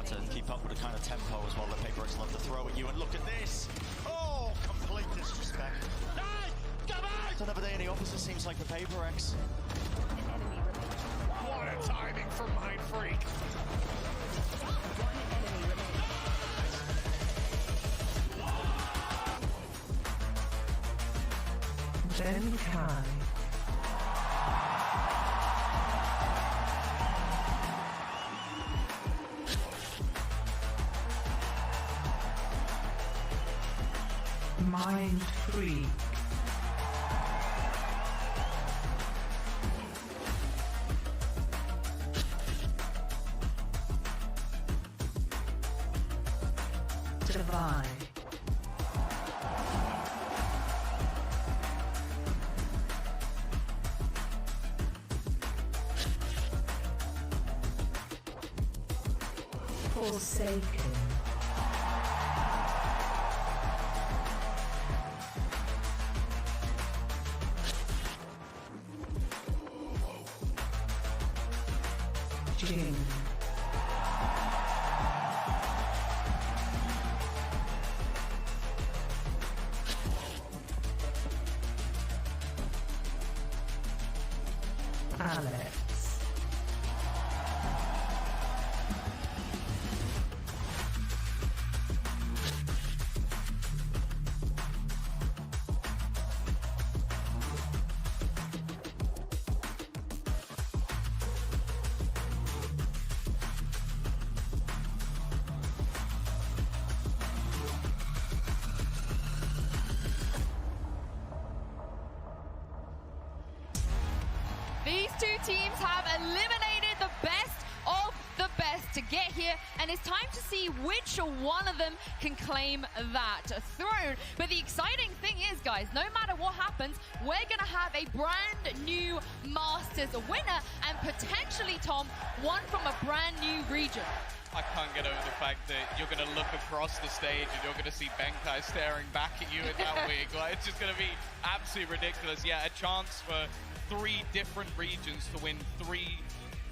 to keep up with the kind of tempo as well that FPX love to throw at you. And look at this! Oh, complete disrespect. Hey, come on! It's another day in the office, it seems like the FPX. What a timing from Mind Freak! Then Kai. Mind Freak. Divide. Forsaken. Jing. Alex. These two teams have eliminated the best of the best to get here, and it's time to see which one of them can claim that throne. But the exciting thing is, guys, no matter what happens, we're going to have a brand new Masters winner, and potentially, Tom, one from a brand new region. I can't get over the fact that you're going to look across the stage and you're going to see Benkai staring back at you in that wig. Like, it's just going to be absolutely ridiculous. Yeah, a chance for 3 different regions to win 3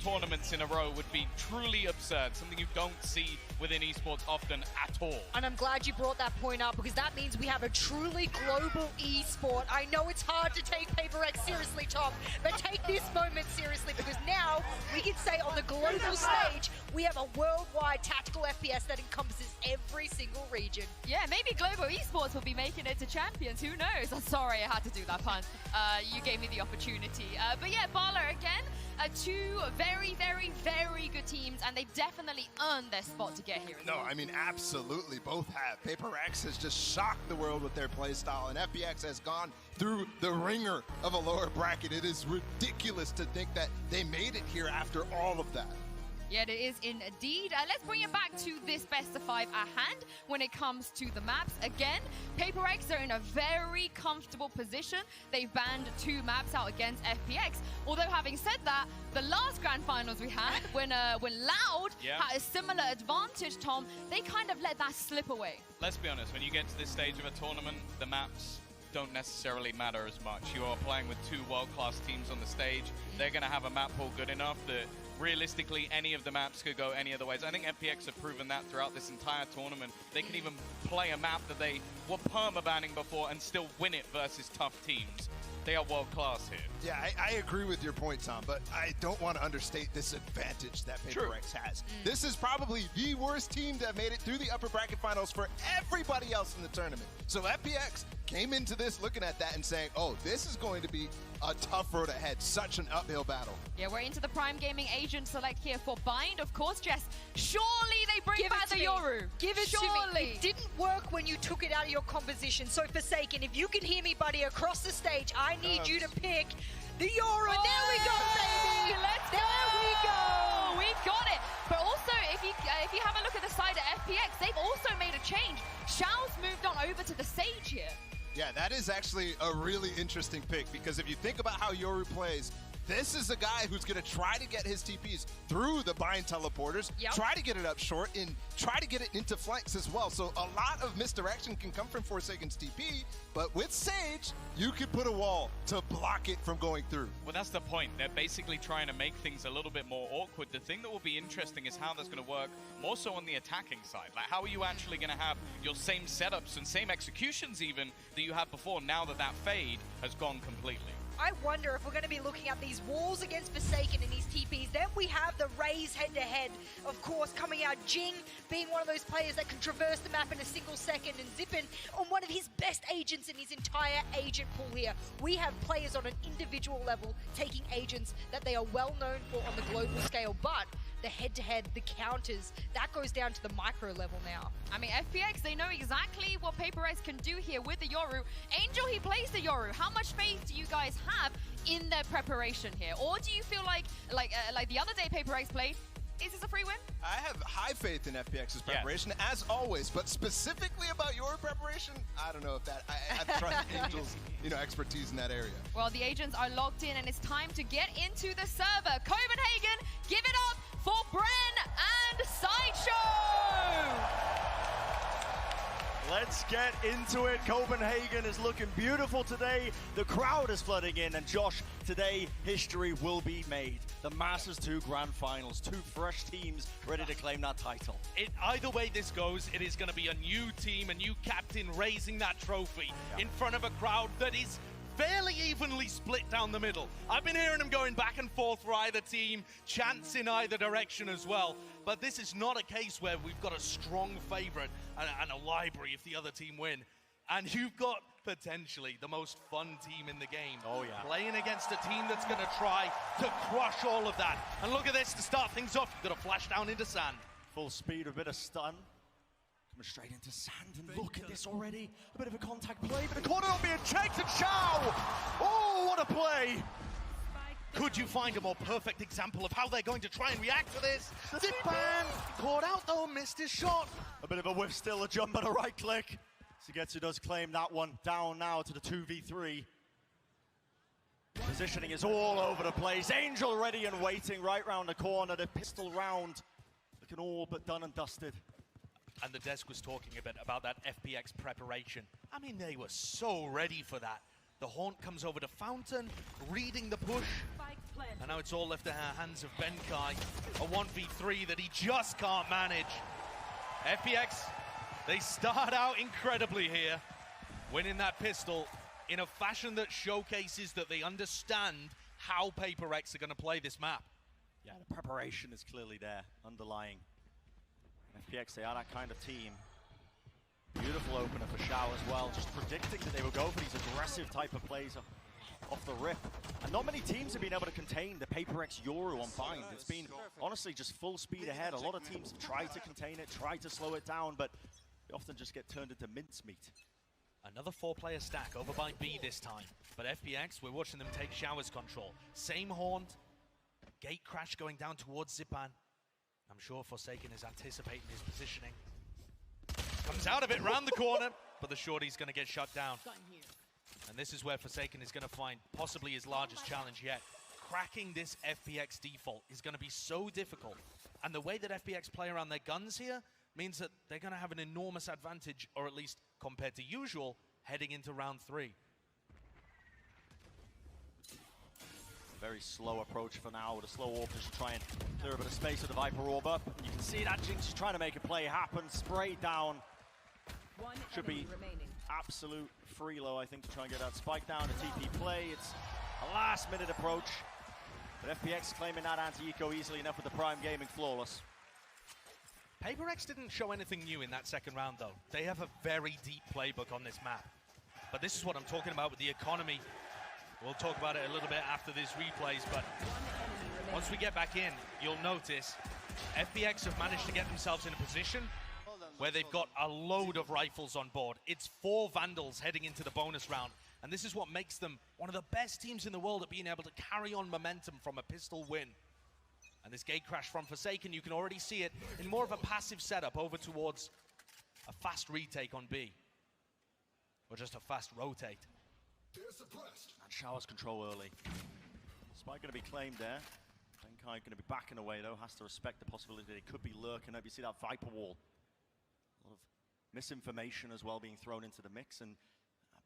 tournaments in a row would be truly absurd, something you don't see within esports often at all. And I'm glad you brought that point up, because that means we have a truly global esport. I know it's hard to take FPX seriously, Tom, but take this moment seriously, because now we can say on the global stage we have a worldwide tactical FPS that encompasses every single region. Yeah, maybe global esports will be making it to champions. Who knows? I'm sorry, I had to do that pun. You gave me the opportunity. But yeah, Bala again. 2 very, very, very good teams, and they definitely earned their spot to get here. No, I mean, absolutely, both have. FPX has just shocked the world with their playstyle, and FPX has gone through the ringer of a lower bracket. It is ridiculous to think that they made it here after all of that. Yeah, it is indeed. Let's bring it back to this best of 5 at hand when it comes to the maps. Again, FPX are in a very comfortable position. They've banned 2 maps out against FPX. Although, having said that, the last grand finals we had, when Loud had a similar advantage, Tom, they kind of let that slip away. Let's be honest, when you get to this stage of a tournament, the maps don't necessarily matter as much. You are playing with 2 world-class teams on the stage. They're going to have a map pool good enough that realistically any of the maps could go any other ways. I think FPX have proven that throughout this entire tournament. They can even play a map that they were perma-banning before and still win it versus tough teams. They are world-class here. Yeah, I agree with your point, Tom, but I don't want to understate this advantage that FPX has. This is probably the worst team that made it through the upper bracket finals for everybody else in the tournament. So FPX came into this looking at that and saying, oh, this is going to be a tough road ahead, such an uphill battle. Yeah, we're into the Prime Gaming agent select here for Bind, of course, Jess. Surely they bring back the Yoru. Give it to me. It didn't work when you took it out of your composition. So Forsaken, if you can hear me, buddy, across the stage, I need you to pick the Yoru. And there we go, baby. There we go. We got it. But also, if you have a look at the side of FPX, they've also made a change. Xiao's moved on over to the Sage here. Yeah, that is actually a really interesting pick, because if you think about how Yoru plays, This is a guy who's going to try to get his TPs through the bind teleporters, try to get it up short, and try to get it into flanks as well. So a lot of misdirection can come from Forsaken's TP, but with Sage, you could put a wall to block it from going through. Well, that's the point. They're basically trying to make things a little bit more awkward. The thing that will be interesting is how that's going to work more so on the attacking side. Like, how are you actually going to have your same setups and same executions even that you had before now that that fade has gone completely? I wonder if we're going to be looking at these walls against Forsaken and his TPs. Then we have the Raze head-to-head, of course, coming out. Jing being one of those players that can traverse the map in a single second, and Zippin on one of his best agents in his entire agent pool here. We have players on an individual level taking agents that they are well known for on the global scale, but the head-to-head, the counters, that goes down to the micro level now. I mean, FPX, they know exactly what FPX can do here with the Yoru. Angel, he plays the Yoru. How much faith do you guys have in their preparation here? Or do you feel like the other day FPX played, is this a free win? I have high faith in FPX's preparation, as always, but specifically about your preparation, I don't know if that, I trust Angel's expertise in that area. Well, the agents are locked in, and it's time to get into the server. Copenhagen, give it up for Bren and Sideshow! Let's get into it. Copenhagen is looking beautiful today. The crowd is flooding in, and Josh, today history will be made. The Masters 2 Grand Finals, two fresh teams ready to claim that title. Either way this goes, it is going to be a new team, a new captain raising that trophy in front of a crowd that is fairly evenly split down the middle. I've been hearing them going back and forth for either team, chants in either direction as well. But this is not a case where we've got a strong favorite and a library if the other team win. And you've got potentially the most fun team in the game. Oh, yeah. Playing against a team that's going to try to crush all of that. And look at this, to start things off, you've got to flash down into sand. Full speed, a bit of stun. Coming straight into sand, and look at this already. A bit of a contact play, but the corner not being checked, and Shao! Oh, what a play! Could you find a more perfect example of how they're going to try and react to this? Zipan caught out though, missed his shot. A bit of a whiff still, a jump and a right click. Sugetsu does claim that one, down now to the 2v3. Positioning is all over the place. Angel ready and waiting right round the corner. The pistol round looking all but done and dusted. And the desk was talking a bit about that FPX preparation. I mean, they were so ready for that. The Haunt comes over to Fountain, reading the push. And now it's all left in the hands of Benkai. A 1v3 that he just can't manage. FPX, they start out incredibly here, winning that pistol in a fashion that showcases that they understand how PaperX are going to play this map. Yeah, the preparation is clearly there, underlying. FPX, they are that kind of team. Beautiful opener for Shao as well, just predicting that they will go for these aggressive type of plays off the rip. And not many teams have been able to contain the PaperX Yoru on bind. It's been, honestly, just full speed ahead. A lot of teams have tried to contain it, tried to slow it down, but they often just get turned into mincemeat. Another 4-player stack over by B this time. But FPX, we're watching them take Shower's control. Same Haunt, gate crash going down towards Zipan. I'm sure Forsaken is anticipating his positioning. Comes out of it, round the corner, but the shorty's going to get shut down. And this is where Forsaken is going to find possibly his largest challenge yet. Cracking this FPX default is going to be so difficult. And the way that FPX play around their guns here means that they're going to have an enormous advantage, or at least compared to usual, heading into round 3. Very slow approach for now with a slow AWP just to try and clear a bit of space with the Viper Orb up. You can see that Jinx is trying to make a play happen, sprayed down. Should be absolute free low, I think, to try and get that spike down, a TP play. It's a last minute approach. But FPX claiming that anti-eco easily enough with the Prime Gaming flawless. PaperX didn't show anything new in that second round though. They have a very deep playbook on this map. But this is what I'm talking about with the economy. We'll talk about it a little bit after these replays, but once we get back in, you'll notice FPX have managed to get themselves in a position where they've got a load of rifles on board. It's 4 Vandals heading into the bonus round, and this is what makes them one of the best teams in the world at being able to carry on momentum from a pistol win. And this gate crash from Forsaken, you can already see it in more of a passive setup over towards a fast retake on B. Or just a fast rotate. And Shower's control early. Spike going to be claimed there. Benkai going to be backing away though, has to respect the possibility that he could be lurking up. You see that Viper wall. A lot of misinformation as well being thrown into the mix, and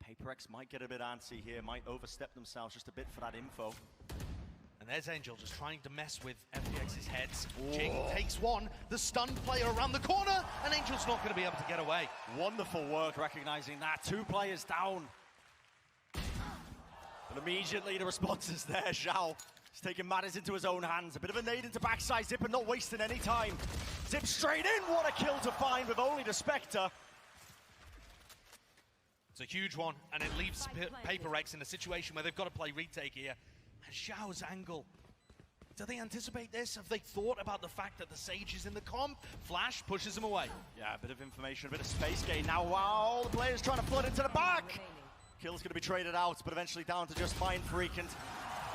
PaperX might get a bit antsy here, might overstep themselves just a bit for that info. And there's Angel just trying to mess with FPX's heads. Jing takes one, the stunned player around the corner, and Angel's not going to be able to get away. Wonderful work recognizing that. 2 players down. But immediately the response is there. Zhao is taking matters into his own hands. A bit of a nade into backside Zip and not wasting any time. Zip straight in. What a kill to find with only the Spectre. It's a huge one, and it leaves PaperX in a situation where they've got to play retake here. And Zhao's angle. Do they anticipate this? Have they thought about the fact that the Sage is in the comp? Flash pushes him away. Yeah, a bit of information, a bit of space gain. Now, wow, the player's trying to flood into the back. Kill's going to be traded out, but eventually down to just Mind Freak, and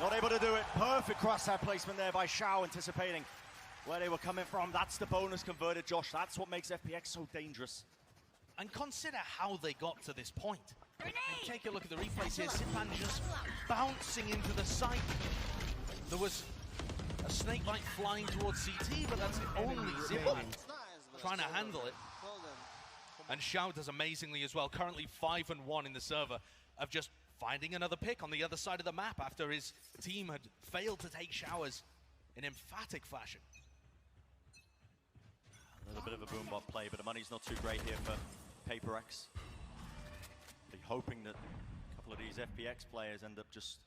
not able to do it. Perfect crosshair placement there by Zhao, anticipating where they were coming from. That's the bonus converted, Josh. That's what makes FPX so dangerous. And consider how they got to this point. And take a look at the replays here. Sipan just bouncing into the site. There was a snake light flying towards CT, but that's only Zip trying to handle it. And Xiao does amazingly as well. Currently 5-1 in the server of just finding another pick on the other side of the map after his team had failed to take showers in emphatic fashion. A little bit of a boombot play, but the money's not too great here for PaperX. They're hoping that a couple of these FPX players end up just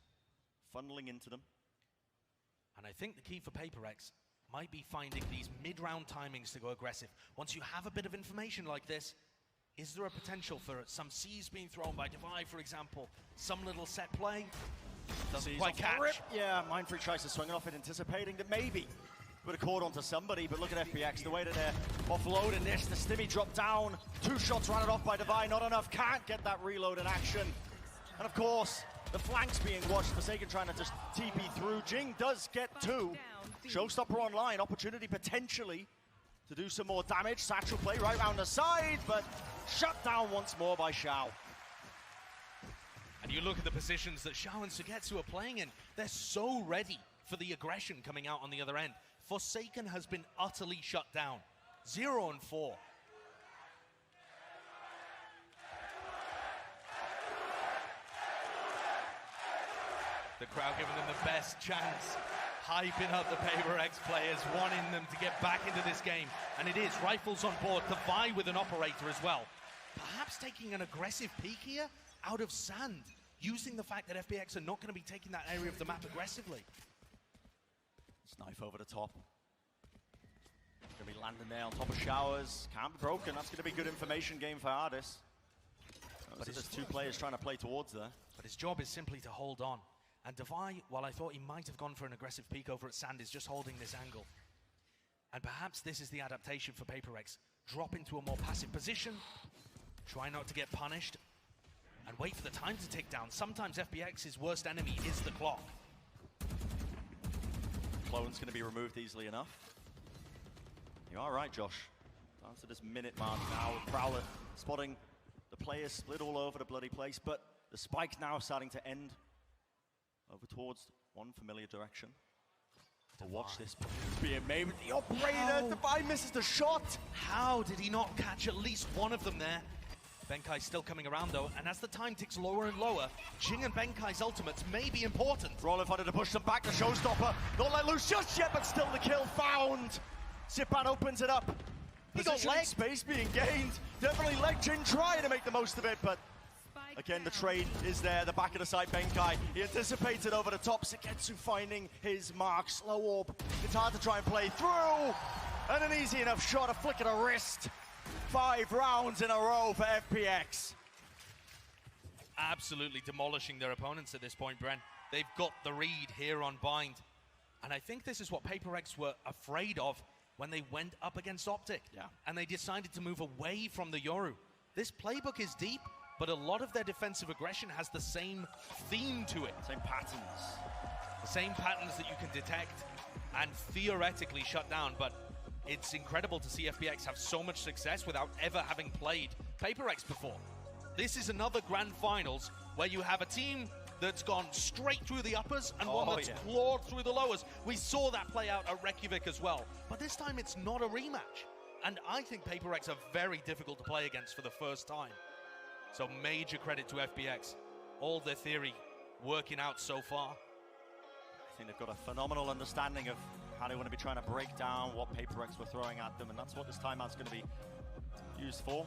funneling into them. And I think the key for PaperX might be finding these mid-round timings to go aggressive. Once you have a bit of information like this, is there a potential for some C's being thrown by Divide, for example? Some little set play? Doesn't quite catch. Yeah, Mind Freak tries to swing off it, anticipating that maybe would have caught onto somebody, but look at FPX, the way that they're offloading this. The Stimmy dropped down, 2 shots ran it off by Divide, not enough, can't get that reload in action. And of course, the flanks being watched, Forsaken trying to just TP through. Jing does get 2. Showstopper online, opportunity potentially to do some more damage. Satchel play right around the side, but shut down once more by Xiao. And you look at the positions that Xiao and Sugetsu are playing in, they're so ready for the aggression coming out on the other end. Forsaken has been utterly shut down. 0-4. The crowd giving them the best chance, hyping up the PaperX players, wanting them to get back into this game. And it is, rifles on board, to vie with an operator as well. Perhaps taking an aggressive peek here out of sand, using the fact that FPX are not going to be taking that area of the map aggressively. Knife over the top. Gonna be landing there on top of showers. Can't be broken. That's gonna be good information game for Ardis. But there's 2 players trying to play towards there. But his job is simply to hold on. And Divide, while I thought he might have gone for an aggressive peek over at Sand, is just holding this angle. And perhaps this is the adaptation for PaperX. Drop into a more passive position, try not to get punished, and wait for the time to tick down. Sometimes FPX's worst enemy is the clock. Clone's going to be removed easily enough. You are right, Josh. Down to this minute mark now with Prowler spotting the players split all over the bloody place, but the spike's now starting to end over towards one familiar direction. To watch this being made with the operator. Divide misses the shot. How did he not catch at least one of them there? Benkai's still coming around though, and as the time ticks lower and lower, Jing and Benkai's ultimates may be important. Roland wanted to push them back, the showstopper. Not let loose just yet, but still the kill found. Sipan opens it up. He got leg space being gained. Definitely leg Jing trying to make the most of it, but again, the trade is there, the back of the side, Benkai. He anticipated over the top, Sugetsu finding his mark, slow orb. It's hard to try and play through. And an easy enough shot, a flick of the wrist. 5 rounds in a row for FPX. Absolutely demolishing their opponents at this point, Bren. They've got the read here on Bind. And I think this is what PaperX were afraid of when they went up against Optic. Yeah. And they decided to move away from the Yoru. This playbook is deep, but a lot of their defensive aggression has the same theme to it. Same patterns. The same patterns that you can detect and theoretically shut down, but it's incredible to see FPX have so much success without ever having played PaperX before. This is another grand finals where you have a team that's gone straight through the uppers and one Oh, that's yeah. clawed through the lowers. We saw that play out at Reykjavik as well. But this time it's not a rematch. And I think Paper X are very difficult to play against for the first time. So major credit to FPX. All their theory working out so far. I think they've got a phenomenal understanding of how they want to be trying to break down what Paper X were throwing at them, and that's what this timeout's going to be used for.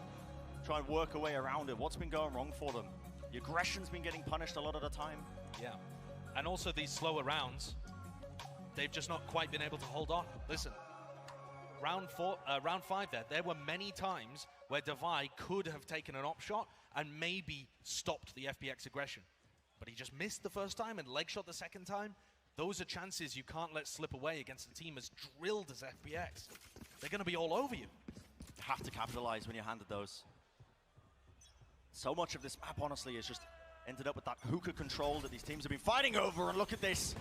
Try and work a way around it. What's been going wrong for them? The aggression's been getting punished a lot of the time. Yeah. And also these slower rounds, they've just not quite been able to hold on. Listen, round 5 there were many times where Devi could have taken an op shot and maybe stopped the FPX aggression. But he just missed the first time and leg shot the second time. Those are chances you can't let slip away against a team as drilled as FPX. They're going to be all over you. You have to capitalize when you're handed those. So much of this map, honestly, has just ended up with that hookah control that these teams have been fighting over, and look at this.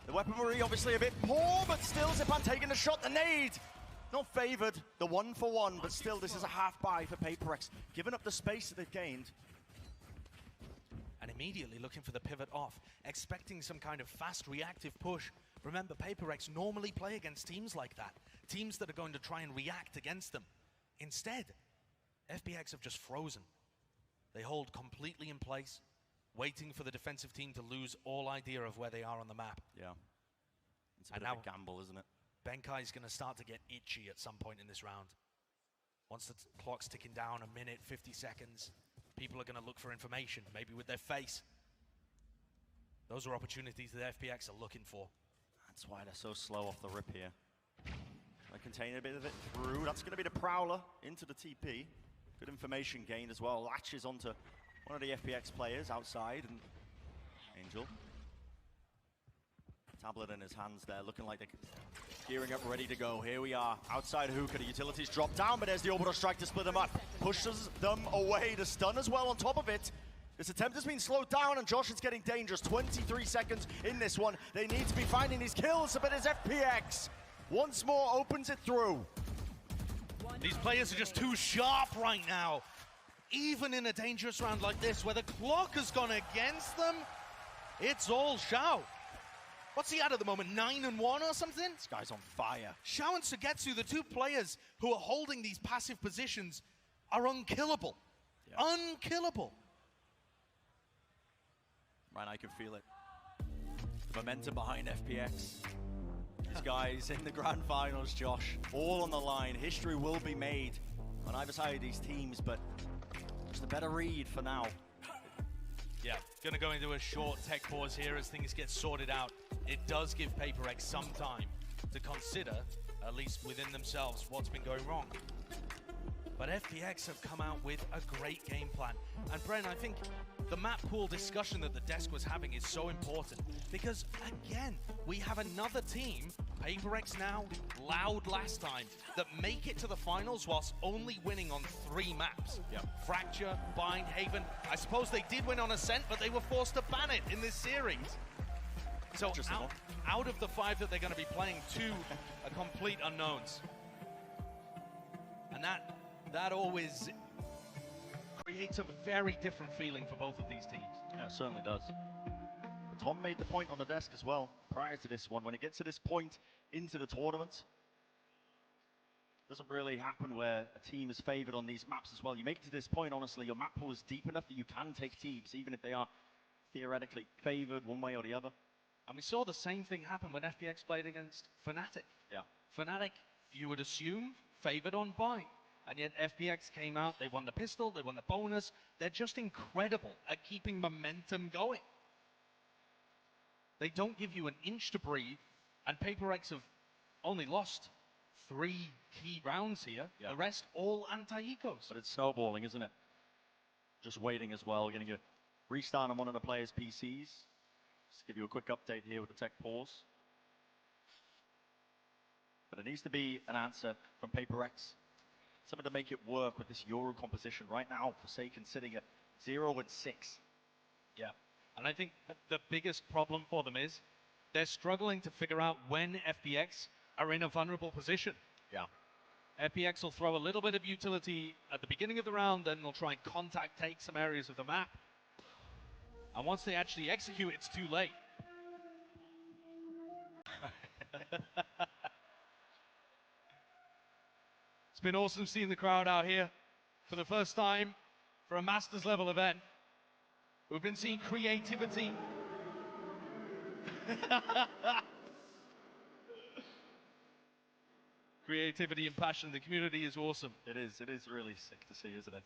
The weaponry obviously a bit poor, but still Zipan taking the shot, the nade. Not favored, the 1-for-1, but still this is a half buy for Paper X. Giving up the space that they've gained. And immediately looking for the pivot off, expecting some kind of fast reactive push. Remember, Paper X normally play against teams like that, teams that are going to try and react against them. Instead, FPX have just frozen. They hold completely in place, waiting for the defensive team to lose all idea of where they are on the map. Yeah. It's a And bit of now- a gamble, isn't it? Benkai's going to start to get itchy at some point in this round. Once the clock's ticking down, a minute, 50 seconds, people are going to look for information, maybe with their face. Those are opportunities that FPX are looking for. That's why they're so slow off the rip here. They contain a bit of it through. That's going to be the Prowler into the TP. Good information gained as well. Latches onto one of the FPX players outside, and Angel. Tablet in his hands there, looking like they're gearing up, ready to go. Here we are, outside hookah. The utilities drop down, but there's the orbital strike to split them up. Pushes them away. The stun as well on top of it. This attempt has been slowed down, and Josh is getting dangerous. 23 seconds in this one. They need to be finding these kills, but as FPX once more opens it through. These players are just too sharp right now. Even in a dangerous round like this, where the clock has gone against them, it's all Xiao. What's he at the moment, 9-1 or something? This guy's on fire. Xiao and Sugetsu, the two players who are holding these passive positions, are unkillable. Yeah. Unkillable. Right, I can feel it. The momentum behind FPX. These guys in the grand finals, Josh, all on the line. History will be made on either side of these teams, but just a better read for now. Yeah, gonna go into a short tech pause here as things get sorted out. It does give Paper X some time to consider, at least within themselves, what's been going wrong. But FPX have come out with a great game plan. And Bren, I think the map pool discussion that the desk was having is so important because, again, we have another team, Paper X now, Loud last time, that make it to the finals whilst only winning on 3 maps. Yep. Fracture, Bind, Haven. I suppose they did win on Ascent, but they were forced to ban it in this series. So out of the 5 that they're going to be playing, 2 are complete unknowns. And that always creates a very different feeling for both of these teams. Yeah, it certainly does. But Tom made the point on the desk as well prior to this one. When it gets to this point into the tournament, it doesn't really happen where a team is favored on these maps as well. You make it to this point, honestly, your map pool is deep enough that you can take teams, even if they are theoretically favored one way or the other. And we saw the same thing happen when FPX played against Fnatic. Yeah. Fnatic, you would assume, favored on Bind. And yet FPX came out, they won the pistol, they won the bonus. They're just incredible at keeping momentum going. They don't give you an inch to breathe, and Paper X have only lost 3 key rounds here. Yeah. The rest all anti-ecos. But it's snowballing, isn't it? Just waiting as well, getting a restart on one of the players' PCs. Just give you a quick update here with the tech pause. But it needs to be an answer from Paper X. Something to make it work with this Euro composition. Right now, Forsaken sitting at 0-6. Yeah, and I think the biggest problem for them is they're struggling to figure out when FPX are in a vulnerable position. Yeah. FPX will throw a little bit of utility at the beginning of the round, then they'll try and contact take some areas of the map. And once they actually execute, it's too late. It's been awesome seeing the crowd out here for the first time for a Masters level event. We've been seeing creativity. Creativity and passion. The community is awesome. It is really sick to see, isn't it?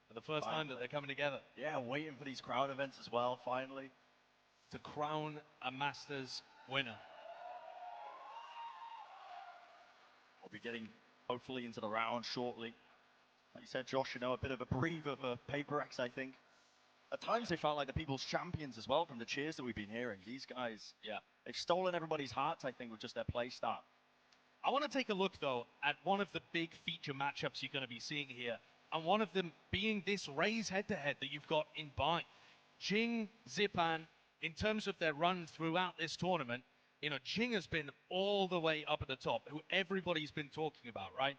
For the first time that they're coming together. Yeah, waiting for these crowd events as well, finally. To crown a Masters winner. We'll be getting, hopefully, into the round shortly. Like you said, Josh, you know, a bit of a breather for PaperX, I think. At times, they felt like the people's champions as well from the cheers that we've been hearing. These guys, yeah, they've stolen everybody's hearts, I think, with just their play start. I want to take a look, though, at one of the big feature matchups you're going to be seeing here. And one of them being this Raze head-to-head that you've got in Bind. Jing, Zipan, in terms of their run throughout this tournament, you know, Jing has been all the way up at the top, who everybody's been talking about, right?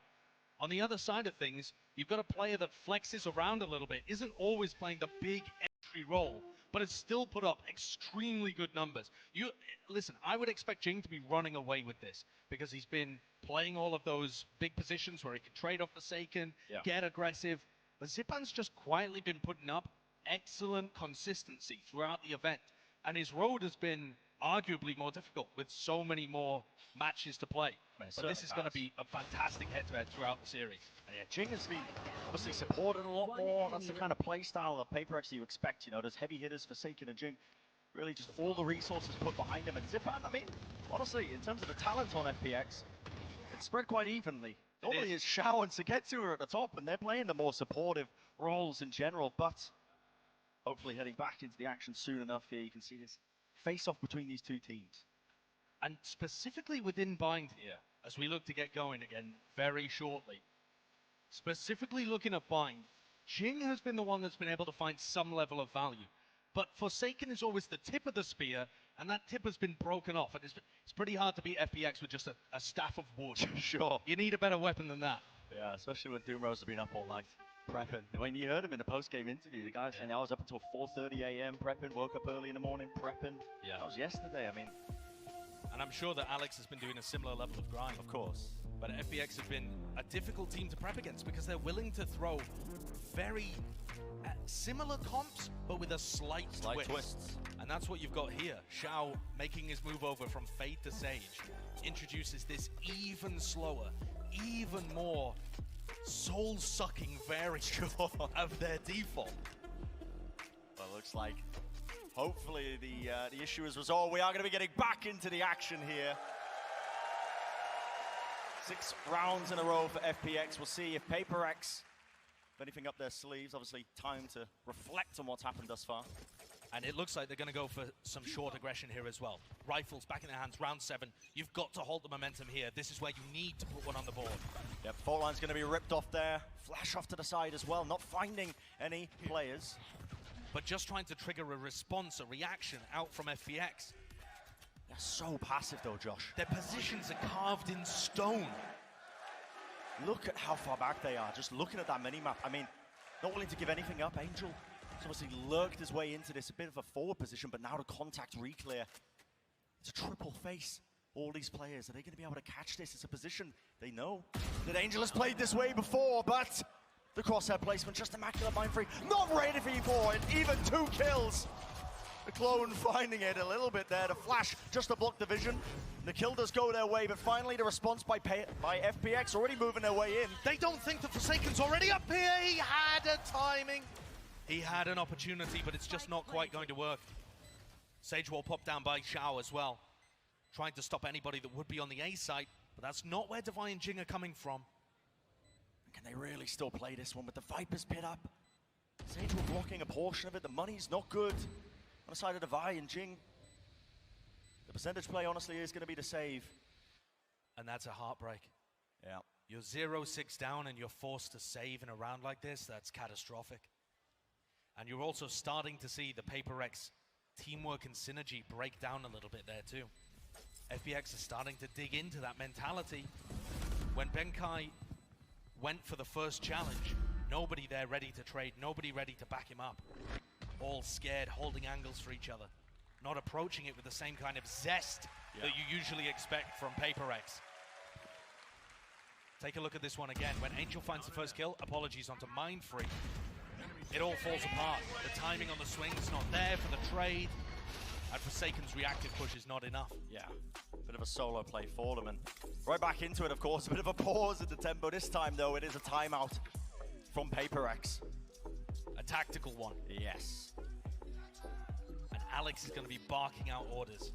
On the other side of things, you've got a player that flexes around a little bit, isn't always playing the big entry role, but has still put up extremely good numbers. Listen, I would expect Jing to be running away with this because he's been playing all of those big positions where he can trade off Forsaken, get aggressive. But Zipan's just quietly been putting up excellent consistency throughout the event. And his road has been arguably more difficult with so many more matches to play. But this is going to be a fantastic head-to-head throughout the series. Yeah, Jing has been obviously supported a lot more. That's the kind of play style of PaperX you expect. You know, there's heavy hitters, Forsaken and Jing. Really just all the resources put behind him. And Zipan, I mean, honestly, in terms of the talent on FPX, it's spread quite evenly. Normally it's Shao and Sugetsu are at the top, and they're playing the more supportive roles in general. But hopefully heading back into the action soon enough here, you can see this face-off between these two teams. And specifically within Bind here, as we look to get going again very shortly, specifically looking at Bind, Jing has been the one that's been able to find some level of value. But Forsaken is always the tip of the spear, and that tip has been broken off. And it's pretty hard to beat FPX with just a staff of wood. Sure. You need a better weapon than that. Yeah, especially when Doomrose has been up all night prepping. When you heard him in the post-game interview, the guy saying I was up until 4:30 a.m. prepping, woke up early in the morning prepping. Yeah. That was yesterday, I mean. And I'm sure that Alex has been doing a similar level of grind. Of course. But FPX has been a difficult team to prep against because they're willing to throw very similar comps, but with a slight twist. And that's what you've got here. Shao making his move over from Fade to Sage introduces this even slower, even more soul-sucking variant of their default. Well, it looks like hopefully the issue is resolved. We are going to be getting back into the action here. 6 rounds in a row for FPX. We'll see if PaperX have anything up their sleeves. Obviously, time to reflect on what's happened thus far. And it looks like they're going to go for some short aggression here as well. Rifles back in their hands, round 7. You've got to hold the momentum here. This is where you need to put one on the board. Yep, fault line's going to be ripped off there. Flash off to the side as well, not finding any players. But just trying to trigger a response, a reaction out from FPX. They're so passive though, Josh. Their positions are carved in stone. Look at how far back they are, just looking at that minimap. I mean, not willing to give anything up. Angel has obviously lurked his way into this, a bit of a forward position, but now to contact re-clear. It's a triple face. All these players, are they going to be able to catch this? It's a position they know that Angel has played this way before, but the crosshair placement, just immaculate mind free. Not ready for E4, and even 2 kills. The clone finding it a little bit there. The flash just to block the vision. The kill does go their way, but finally the response by FPX already moving their way in. They don't think the Forsaken's already up here. He had a timing. He had an opportunity, but it's just not quite going to work. Sage wall popped down by Shao as well. Trying to stop anybody that would be on the A site, but that's not where Divine and Jing are coming from. Can they really still play this one with the Viper's pit up? Sage were blocking a portion of it. The money's not good on the side of Divine and Jing. The percentage play, honestly, is going to be the save. And that's a heartbreak. Yeah. You're 0-6 down and you're forced to save in a round like this. That's catastrophic. And you're also starting to see the PaperX teamwork and synergy break down a little bit there too. FPX is starting to dig into that mentality. When Benkai went for the first challenge, nobody there ready to trade, nobody ready to back him up. all scared, holding angles for each other, not approaching it with the same kind of zest that you usually expect from PaperX. Take a look at this one again. When Angel finds the first kill, apologies onto Mindfree, it all falls apart. The timing on the swing is not there for the trade, and Forsaken's reactive push is not enough. Yeah, bit of a solo play for them, and right back into it, of course. A bit of a pause at the tempo. This time, though, it is a timeout from PaperX. A tactical one. Yes. And Alex is going to be barking out orders.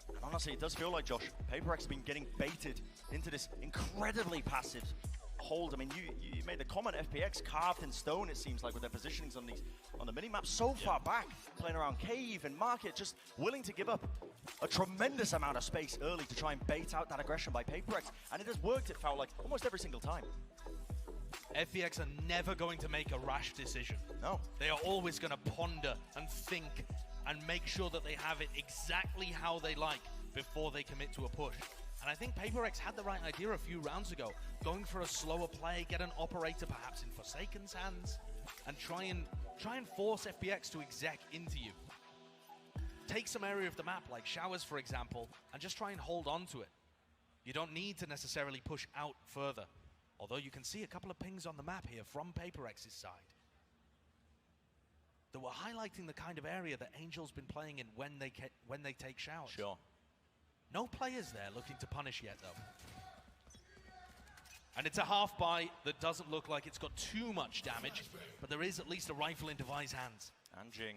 And honestly, it does feel like, Josh, PaperX has been getting baited into this incredibly passive hold. I mean, you made the comment, FPX carved in stone, it seems like, with their positionings on the mini-map so far back, playing around cave and market, just willing to give up a tremendous amount of space early to try and bait out that aggression by PaperX, and it has worked, it felt like, almost every single time. FPX are never going to make a rash decision. No. They are always going to ponder and think and make sure that they have it exactly how they like before they commit to a push. And I think PaperX had the right idea a few rounds ago, going for a slower play, get an operator perhaps in Forsaken's hands, and try and force FPX to exec into you. Take some area of the map, like showers for example, and just try and hold on to it. You don't need to necessarily push out further, although you can see a couple of pings on the map here from PaperX's side that were highlighting the kind of area that Angel's been playing in when they take showers. Sure. No players there looking to punish yet, though. And it's a half buy that doesn't look like it's got too much damage, but there is at least a rifle in Devi's hands. And Jing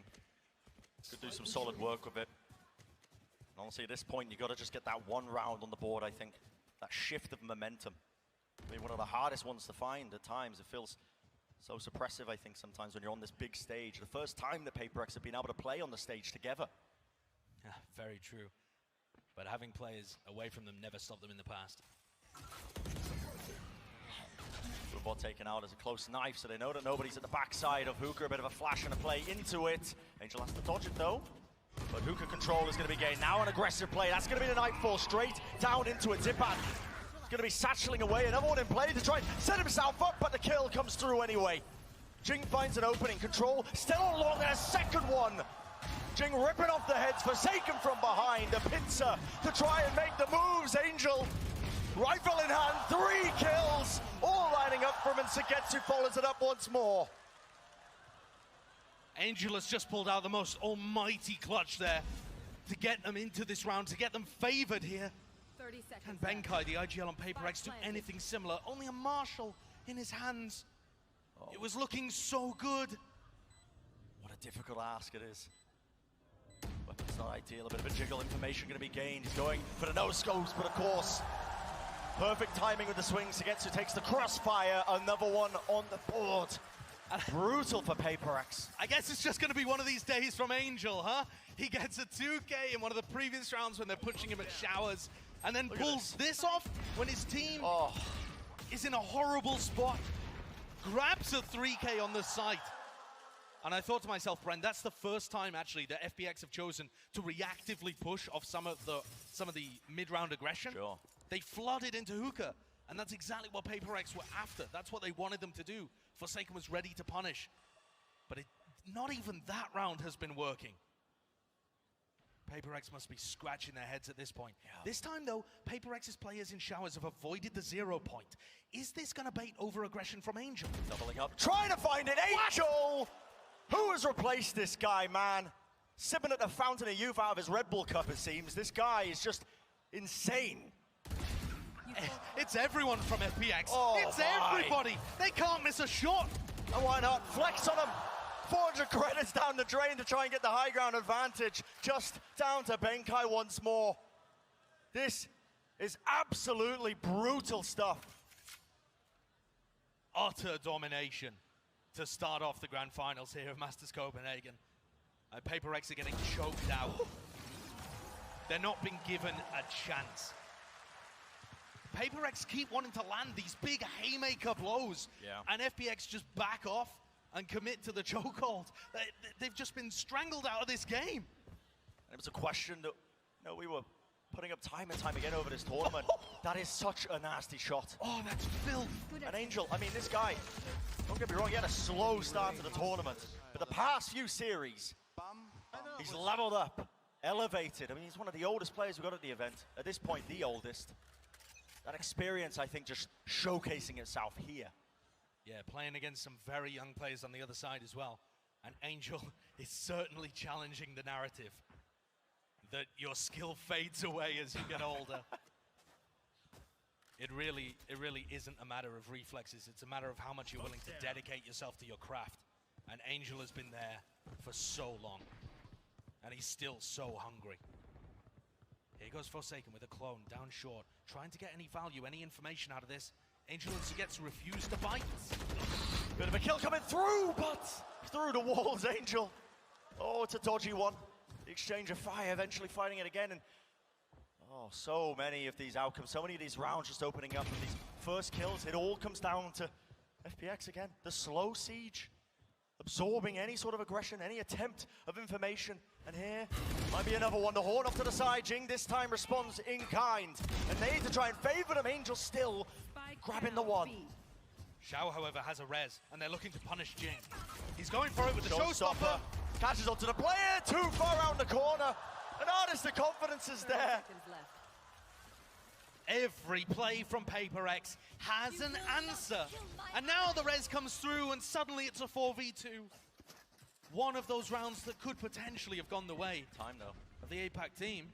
could do some solid work with it. And honestly, at this point, you got to just get that one round on the board, I think. That shift of momentum. I mean, one of the hardest ones to find at times. It feels so suppressive, I think, sometimes when you're on this big stage. The first time that PaperX have been able to play on the stage together. Yeah, very true. But having players away from them never stopped them in the past. Football taken out as a close knife, so they know that nobody's at the backside of Hookah. A bit of a flash and a play into it. Angel has to dodge it, though. But Hookah control is going to be gained. Now an aggressive play. That's going to be the Nightfall straight down into it. Zipan is going to be satcheling away. Another one in play to try and set himself up, but the kill comes through anyway. Jing finds an opening. Control still along, and a second one. Jing ripping off the heads, Forsaken from behind. A pincer to try and make the moves. Angel, rifle in hand, 3 kills. All lining up for him, and Sugetsu follows it up once more. Angel has just pulled out the most almighty clutch there to get them into this round, to get them favored here. 30 seconds. Can Benkai, the IGL on PaperX, do anything similar? Only a Marshall in his hands. Oh. It was looking so good. What a difficult ask it is. Weapon's not ideal, a bit of a jiggle, information going to be gained. He's going for the no-scopes, but of course, perfect timing with the swing. Sugetsu takes the crossfire, another one on the board. And brutal for PaperX. I guess it's just going to be one of these days from Angel, huh? He gets a 2K in one of the previous rounds when they're pushing him at showers, and then pulls this off when his team is in a horrible spot. Grabs a 3K on the site. And I thought to myself, Bren, that's the first time actually that FPX have chosen to reactively push off some of the mid-round aggression. Sure. They flooded into Hookah, and that's exactly what PaperX were after. That's what they wanted them to do. Forsaken was ready to punish, but not even that round has been working. PaperX must be scratching their heads at this point. Yeah. This time though, PaperX's players in showers have avoided the 0 point. Is this gonna bait over aggression from Angel? Doubling up, trying to find it, Angel! Who has replaced this guy, man? Sipping at the fountain of youth out of his Red Bull cup, it seems. This guy is just insane. It's everyone from FPX. Oh, it's everybody. They can't miss a shot. And why not? Flex on him. 400 credits down the drain to try and get the high ground advantage. Just down to Benkai once more. This is absolutely brutal stuff. Utter domination to start off the grand finals here of Masters Copenhagen. PaperX are getting choked out. They're not being given a chance. PaperX keep wanting to land these big haymaker blows, and FPX just back off and commit to the chokehold. They've just been strangled out of this game. And it was a question that we were putting up time and time again over this tournament. That is such a nasty shot. Oh, that's filth. An Angel, I mean, this guy, don't get me wrong, he had a slow start to the tournament, but But the past few series, he's leveled up, elevated. I mean, he's one of the oldest players we've got at the event. At this point, the oldest. That experience, I think, just showcasing itself here. Yeah, playing against some very young players on the other side as well. And Angel is certainly challenging the narrative that your skill fades away as you get older. It really isn't a matter of reflexes. It's a matter of how much you're willing to dedicate yourself to your craft. And Angel has been there for so long. And he's still so hungry. Here goes Forsaken with a clone down short, trying to get any value, any information out of this. Angel and Sugetsu refuse to bite. Bit of a kill coming through, but through the walls, Angel. Oh, it's a dodgy one. The exchange of fire, eventually fighting it again. And oh, so many of these outcomes, so many of these rounds just opening up. And these first kills, it all comes down to FPX again. The slow siege, absorbing any sort of aggression, any attempt of information. And here might be another one. The horn off to the side. Jing this time responds in kind. And they need to try and favor them. Angel still grabbing the one. Xiao, however, has a res, and they're looking to punish Jing. He's going for it with the showstopper. Catches onto the player, too far out in the corner. And honest, the confidence is there. Every play from FPX has an answer. And now the res comes through, and suddenly it's a 4v2. One of those rounds that could potentially have gone the way Time, though. of the APAC team.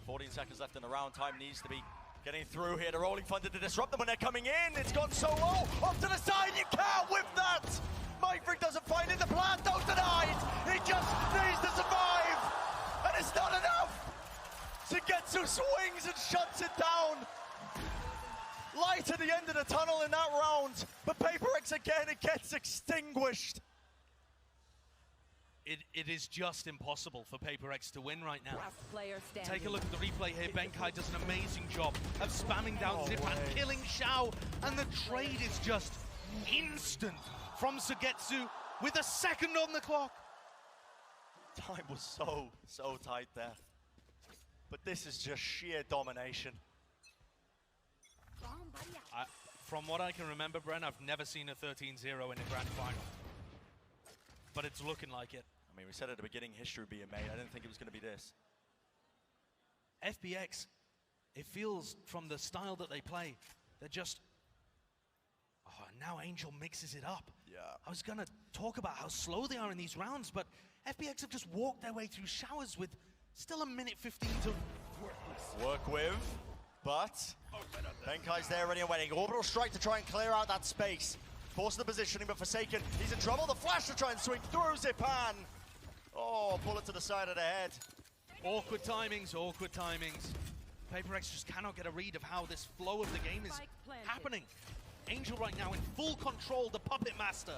14 seconds left in the round. Time needs to be getting through here. The rolling thunder to disrupt them when they're coming in. It's gone so low. Off to the side. You can't whip that. Myfrick doesn't find it. The plan don't denied. He just needs to survive. And it's not enough. Sugetsu swings and shuts it down. Light at the end of the tunnel in that round. But FPX again, it gets extinguished. It is just impossible for FPX to win right now. Take a look at the replay here. Benkai does an amazing job of spamming down Zip and killing Xiao. And the trade is just instant from Sugetsu with a second on the clock. Time was so tight there. But this is just sheer domination. From what I can remember, Bren, I've never seen a 13-0 in a grand final. But it's looking like it. I mean, we said at the beginning history would be made. I didn't think it was going to be this. FPX, it feels from the style that they play, they're just... Oh, now Angel mixes it up. Yeah. I was going to talk about how slow they are in these rounds, but FPX have just walked their way through showers with still a minute 15 to work with. But Benkai's there ready and waiting. Orbital strike to try and clear out that space. Force the positioning, but Forsaken, he's in trouble. The flash to try and swing through Zipan. Oh, bullet to the side of the head. Awkward timings, awkward timings. FPX just cannot get a read of how this flow of the game is happening. Angel right now in full control, the puppet master.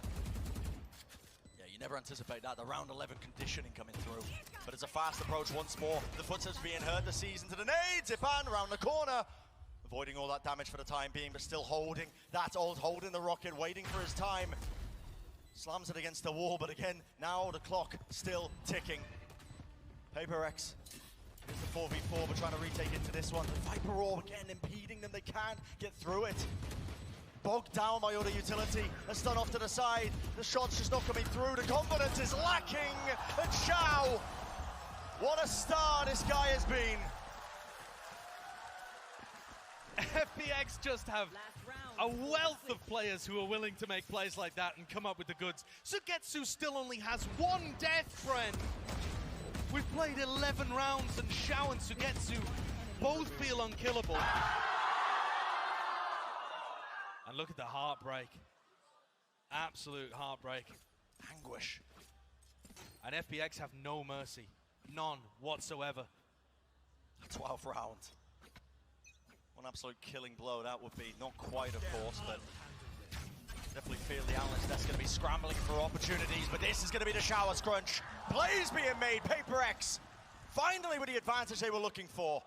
Yeah, you never anticipate that. The round 11 conditioning coming through. But it's a fast approach once more. The footsteps being heard, the season to the nade. Zipan around the corner. Avoiding all that damage for the time being, but still holding that ult, holding the rocket, waiting for his time. Slams it against the wall, but again, now the clock still ticking. FPX is the 4v4, but trying to retake into this one. The Viper Orb again impeding them, they can't get through it. Bogged down by other utility, a stun off to the side. The shot's just not coming through, the confidence is lacking. And Xiao, what a star this guy has been. FPX just have a wealth of players who are willing to make plays like that and come up with the goods. Sugetsu still only has one death, friend. We've played 11 rounds and Xiao and Sugetsu both feel unkillable. And look at the heartbreak. Absolute heartbreak. Anguish. And FPX have no mercy. None whatsoever. 12th round. One absolute killing blow that would be. Not quite, of course, but definitely feel the analyst that's going to be scrambling for opportunities, but this is going to be the showers crunch. Plays being made. FPX finally with the advantage they were looking for.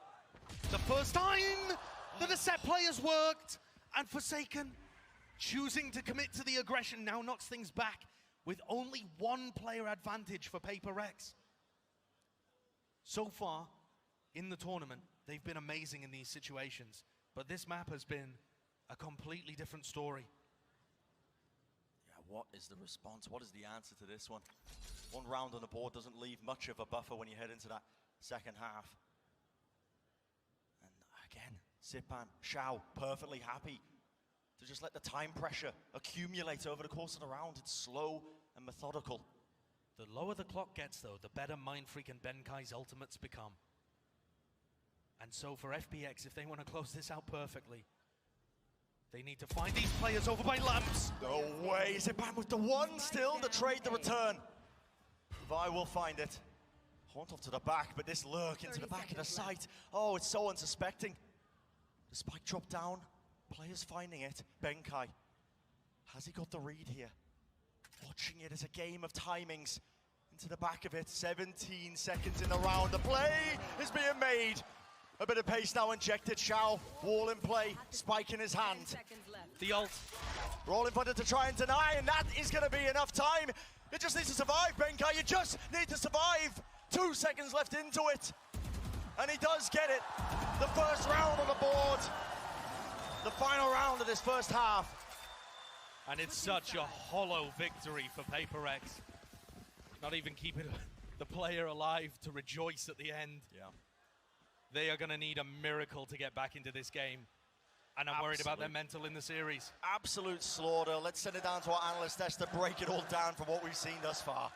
The first time that the set players worked, and Forsaken choosing to commit to the aggression now knocks things back with only one player advantage for FPX. So far in the tournament, they've been amazing in these situations, but this map has been a completely different story. Yeah, what is the response? What is the answer to this one? One round on the board doesn't leave much of a buffer when you head into that second half. And again, Zipan, Xiao, perfectly happy to just let the time pressure accumulate over the course of the round. It's slow and methodical. The lower the clock gets, though, the better Mindfreak and Benkai's ultimates become. And so for FPX, if they want to close this out perfectly, they need to find these players over by lamps. No way, Zipan with the one still to trade the return. Vi will find it. Haunt off to the back, but this lurk into the back of the site. Oh, it's so unsuspecting. The spike dropped down, players finding it. Benkai, has he got the read here? Watching it as a game of timings. Into the back of it, 17 seconds in the round. The play is being made. A bit of pace now injected. Xiao, wall in play, spike in his hand. The ult. Rolling Thunder to try and deny, and that is going to be enough time. It just needs to survive, Benkai. You just need to survive. 2 seconds left into it. And he does get it. The first round on the board. The final round of this first half. And it's such a hollow victory for FPX. Not even keeping the player alive to rejoice at the end. Yeah. They are going to need a miracle to get back into this game. And I'm worried about their mental in the series. Absolute slaughter. Let's send it down to our analyst desk to break it all down from what we've seen thus far.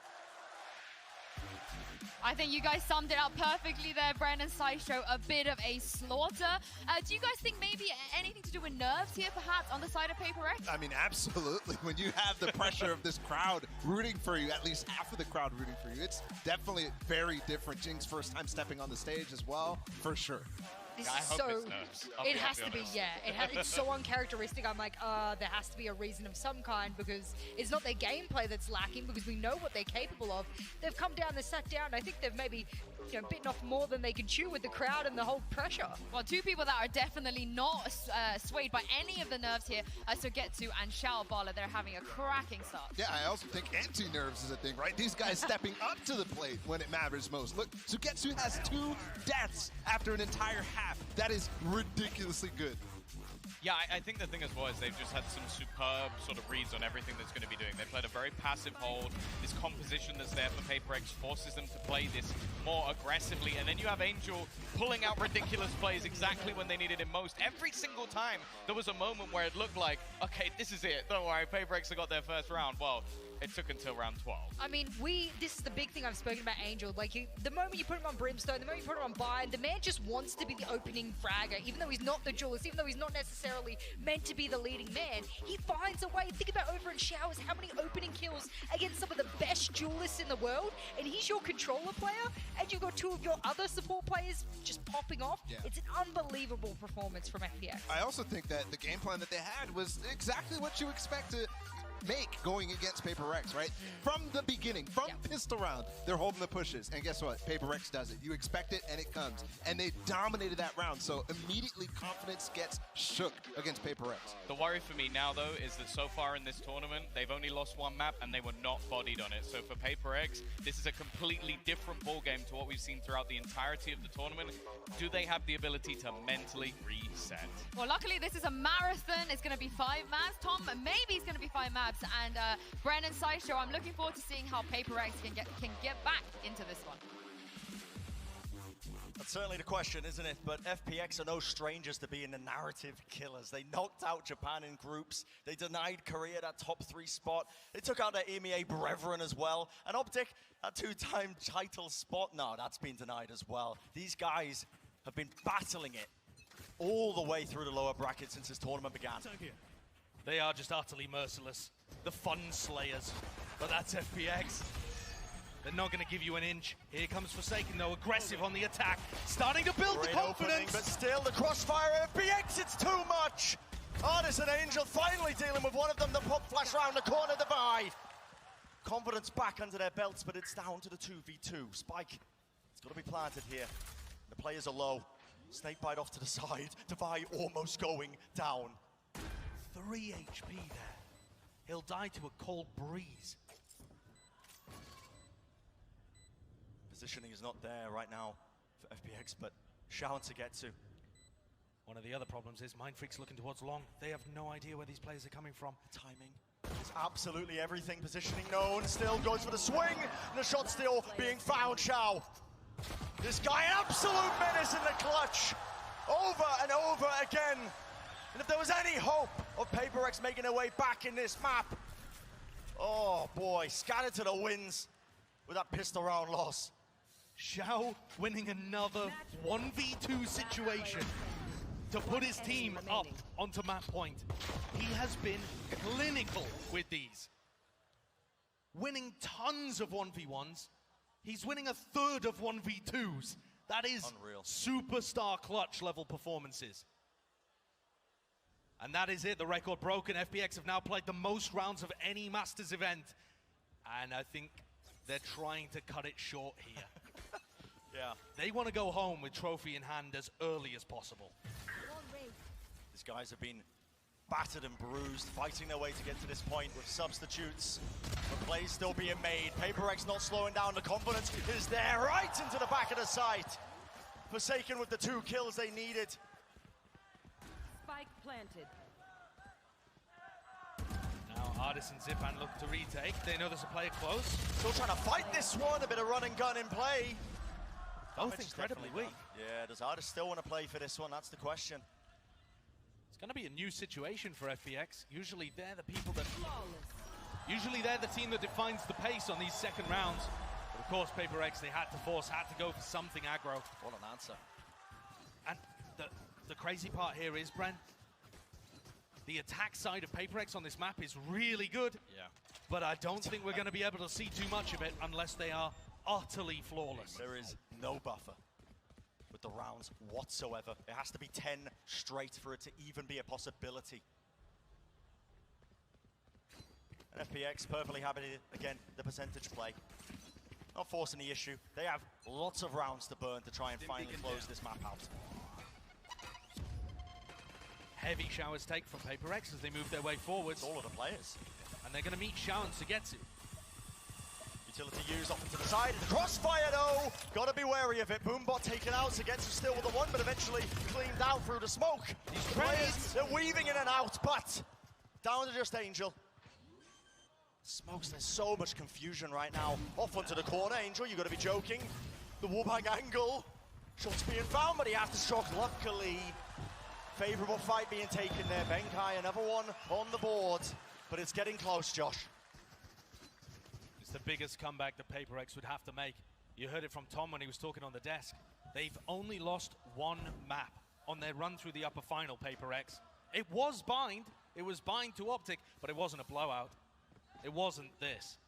I think you guys summed it up perfectly there, Brandon Sideshow. A bit of a slaughter. Do you guys think maybe anything to do with nerves here, perhaps, on the side of FPX? I mean, absolutely. When you have the pressure of this crowd rooting for you, at least half of the crowd rooting for you, it's definitely very different. Jinx first time stepping on the stage as well, for sure. This I is hope so. it's nerves. It has to be, yeah. It's so uncharacteristic. I'm like, there has to be a reason of some kind because it's not their gameplay that's lacking because we know what they're capable of. They've come down, they've sat down. I think they've maybe bitten off more than they can chew with the crowd and the whole pressure. Well, two people that are definitely not swayed by any of the nerves here are Sogetsu and Xiao Bala. They're having a cracking start. Yeah, I also think anti-nerves is a thing, right? These guys stepping up to the plate when it matters most. Look, Sugetsu has 2 deaths after an entire half. That is ridiculously good. Yeah, I think the thing as well is they've just had some superb sort of reads on everything that's going to be doing. They played a very passive hold. This composition that's there for FPX forces them to play this more aggressively. And then you have Angel pulling out ridiculous plays exactly when they needed him most. Every single time there was a moment where it looked like, okay, this is it. Don't worry, FPX have got their first round. Well, it took until round 12. I mean, this is the big thing I've spoken about Angel. Like, the moment you put him on Brimstone, the moment you put him on Bayern, the man just wants to be the opening fragger. Even though he's not the duelist, even though he's not necessarily meant to be the leading man, he finds a way. Think about over in Showers, how many opening kills against some of the best duelists in the world, and he's your controller player, and you've got 2 of your other support players just popping off. Yeah. It's an unbelievable performance from FPX. I also think that the game plan that they had was exactly what you expect to make going against FPX, right? From the beginning, from pistol round, they're holding the pushes. And guess what? FPX does it. You expect it, and it comes. And they dominated that round, so immediately confidence gets shook against FPX. The worry for me now, though, is that so far in this tournament, they've only lost 1 map, and they were not bodied on it. So for FPX, this is a completely different ballgame to what we've seen throughout the entirety of the tournament. Do they have the ability to mentally reset? Well, luckily, this is a marathon. It's going to be 5 maps. Tom, maybe it's going to be 5 maps. And Brandon Sideshow, I'm looking forward to seeing how FPX can get back into this one. That's certainly the question, isn't it? But FPX are no strangers to being the narrative killers. They knocked out Japan in groups. They denied Korea that top 3 spot. They took out their EMEA brethren as well. And Optic, that 2-time title spot, no, that's been denied as well. These guys have been battling it all the way through the lower bracket since this tournament began. They are just utterly merciless. The fun slayers. But that's FPX. They're not going to give you an inch. Here comes Forsaken, though, aggressive on the attack. Starting to build the confidence. Opening, but still the crossfire. FPX, it's too much. Artis and Angel finally dealing with one of them. The pop flash round the corner, Devi. Confidence back under their belts, but it's down to the 2v2. Spike, it's got to be planted here. The players are low. Snakebite off to the side. Devi almost going down. 3 HP there. He'll die to a cold breeze. Positioning is not there right now for FPX, but Xiao and Sogetsu. One of the other problems is Mindfreak's looking towards long. They have no idea where these players are coming from. Timing. It's absolutely everything. Positioning known, still goes for the swing, and the shot still being found. Xiao. This guy, an absolute menace in the clutch. Over and over again. And if there was any hope of PaperX making their way back in this map, oh boy, scattered to the winds with that pistol round loss. Xiao winning another 1v2 situation to put his team up onto map point. He has been clinical with these. Winning tons of 1v1s. He's winning a third of 1v2s. That is unreal. Superstar clutch level performances. And that is it, the record broken. FPX have now played the most rounds of any Masters event. And I think they're trying to cut it short here. Yeah. They want to go home with trophy in hand as early as possible. These guys have been battered and bruised, fighting their way to get to this point with substitutes. The plays still being made. PaperX not slowing down. The confidence is there, right into the back of the site. Forsaken with the 2 kills they needed. Spike planted. Now Artis and Zipan look to retake. They know there's a player close. Still trying to fight this one. A bit of run and gun in play. Both Damage is incredibly definitely weak. done. Yeah, does Artis still want to play for this one? That's the question. It's going to be a new situation for FPX. Usually they're the people that... Usually they're the team that defines the pace on these second rounds. But of course, PaperX, they had to go for something aggro. What an answer. And the crazy part here is, Bren, the attack side of PaperX on this map is really good. Yeah. But I don't think we're going to be able to see too much of it unless they are utterly flawless. There is no buffer with the rounds whatsoever. It has to be 10 straight for it to even be a possibility. And FPX perfectly happy, again, the percentage play. Not forcing the issue. They have lots of rounds to burn to try and finally close this map out. Heavy showers take from PaperX as they move their way forwards. All of the players. And they're going to meet Xiao and Sugetsu. Utility used off into the side. The crossfire though! Gotta be wary of it. Boombot taken out. Sugetsu still with the one, but eventually cleaned out through the smoke. These players, they're weaving in and out, but down to just Angel. Smokes, there's so much confusion right now. Off onto the corner, Angel, you gotta be joking. The wallbang angle. Shots being found, but he aftershock, luckily. Favorable fight being taken there. Benkai, another one on the board. But it's getting close, Josh. It's the biggest comeback that PaperX would have to make. You heard it from Tom when he was talking on the desk. They've only lost 1 map on their run through the upper final, PaperX. It was bind. It was bind to Optic, but it wasn't a blowout. It wasn't this.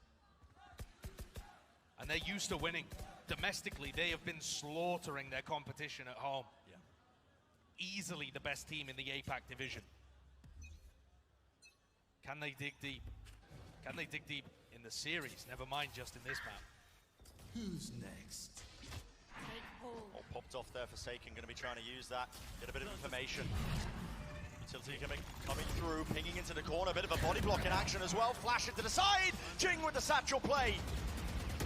And they're used to winning. Domestically, they have been slaughtering their competition at home. Yeah. Easily the best team in the APAC division. Can they dig deep? Can they dig deep in the series? Never mind just in this map. Who's next? All popped off there. Forsaken going to be trying to use that. Get a bit of information. Utility coming through, pinging into the corner. A bit of a body block in action as well. Flash it to the side. Jing with the satchel play.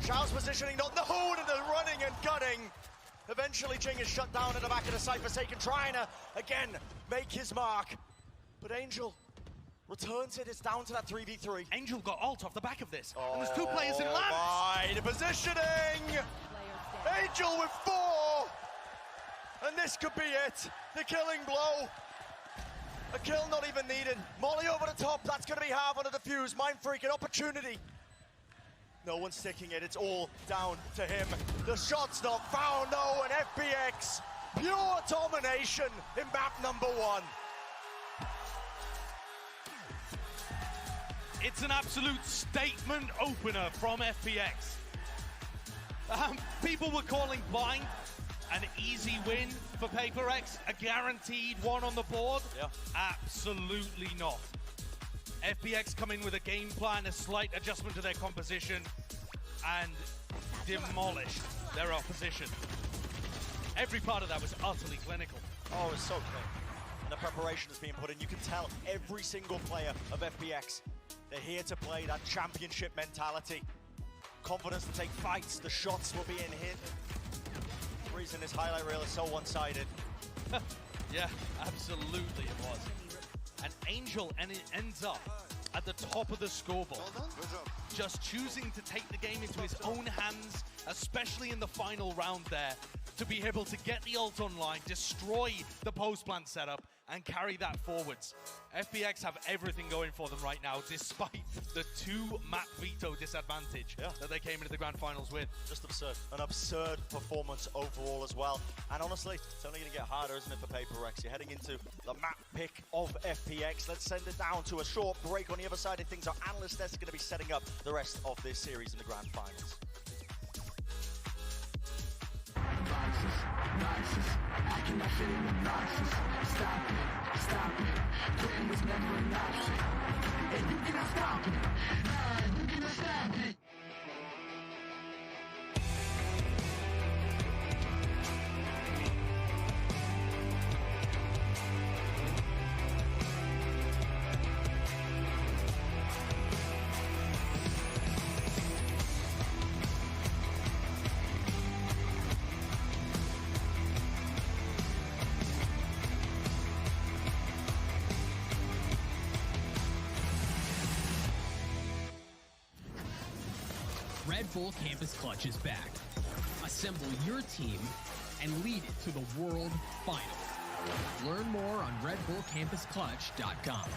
Xiao's positioning not known and the running and gunning. Eventually Jing is shut down at the back of the site. Forsaken trying to, again, make his mark. But Angel returns it. It's down to that 3v3. Angel got ult off the back of this. And there's 2 players in lamps. Right, the positioning. Angel with 4. And this could be it. The killing blow. A kill not even needed. Molly over the top. That's going to be half on the defuse. Mind freaking opportunity. No one's sticking it. It's all down to him. The shot's not found, though. And FPX, pure domination in map number 1. It's an absolute statement opener from FPX. People were calling blind an easy win for PaperX, a guaranteed one on the board. Yeah. Absolutely not. FPX come in with a game plan, a slight adjustment to their composition, and demolished their opposition. Every part of that was utterly clinical. Oh, it's so clear. And the preparation is being put in. You can tell every single player of FPX, they're here to play that championship mentality. Confidence to take fights. The shots were being hit. The reason this highlight reel is so one-sided. Yeah, absolutely it was. And Angel ends up at the top of the scoreboard. Just choosing to take the game into his own hands, especially in the final round there, to be able to get the ult online, destroy the post-plant setup, and carry that forwards. FPX have everything going for them right now, despite the 2 map veto disadvantage that they came into the grand finals with. Just absurd. An absurd performance overall as well. And honestly, it's only going to get harder, isn't it, for FPX? You're heading into the map pick of FPX. Let's send it down to a short break. On the other side of things, our analyst desk is going to be setting up the rest of this series in the grand finals. I cannot fit in the boxes. Stop it. Quitting was never an option. And you cannot stop it. Nah, you cannot stop it. Red Bull Campus Clutch is back. Assemble your team and lead it to the World Final. Learn more on RedBullCampusClutch.com.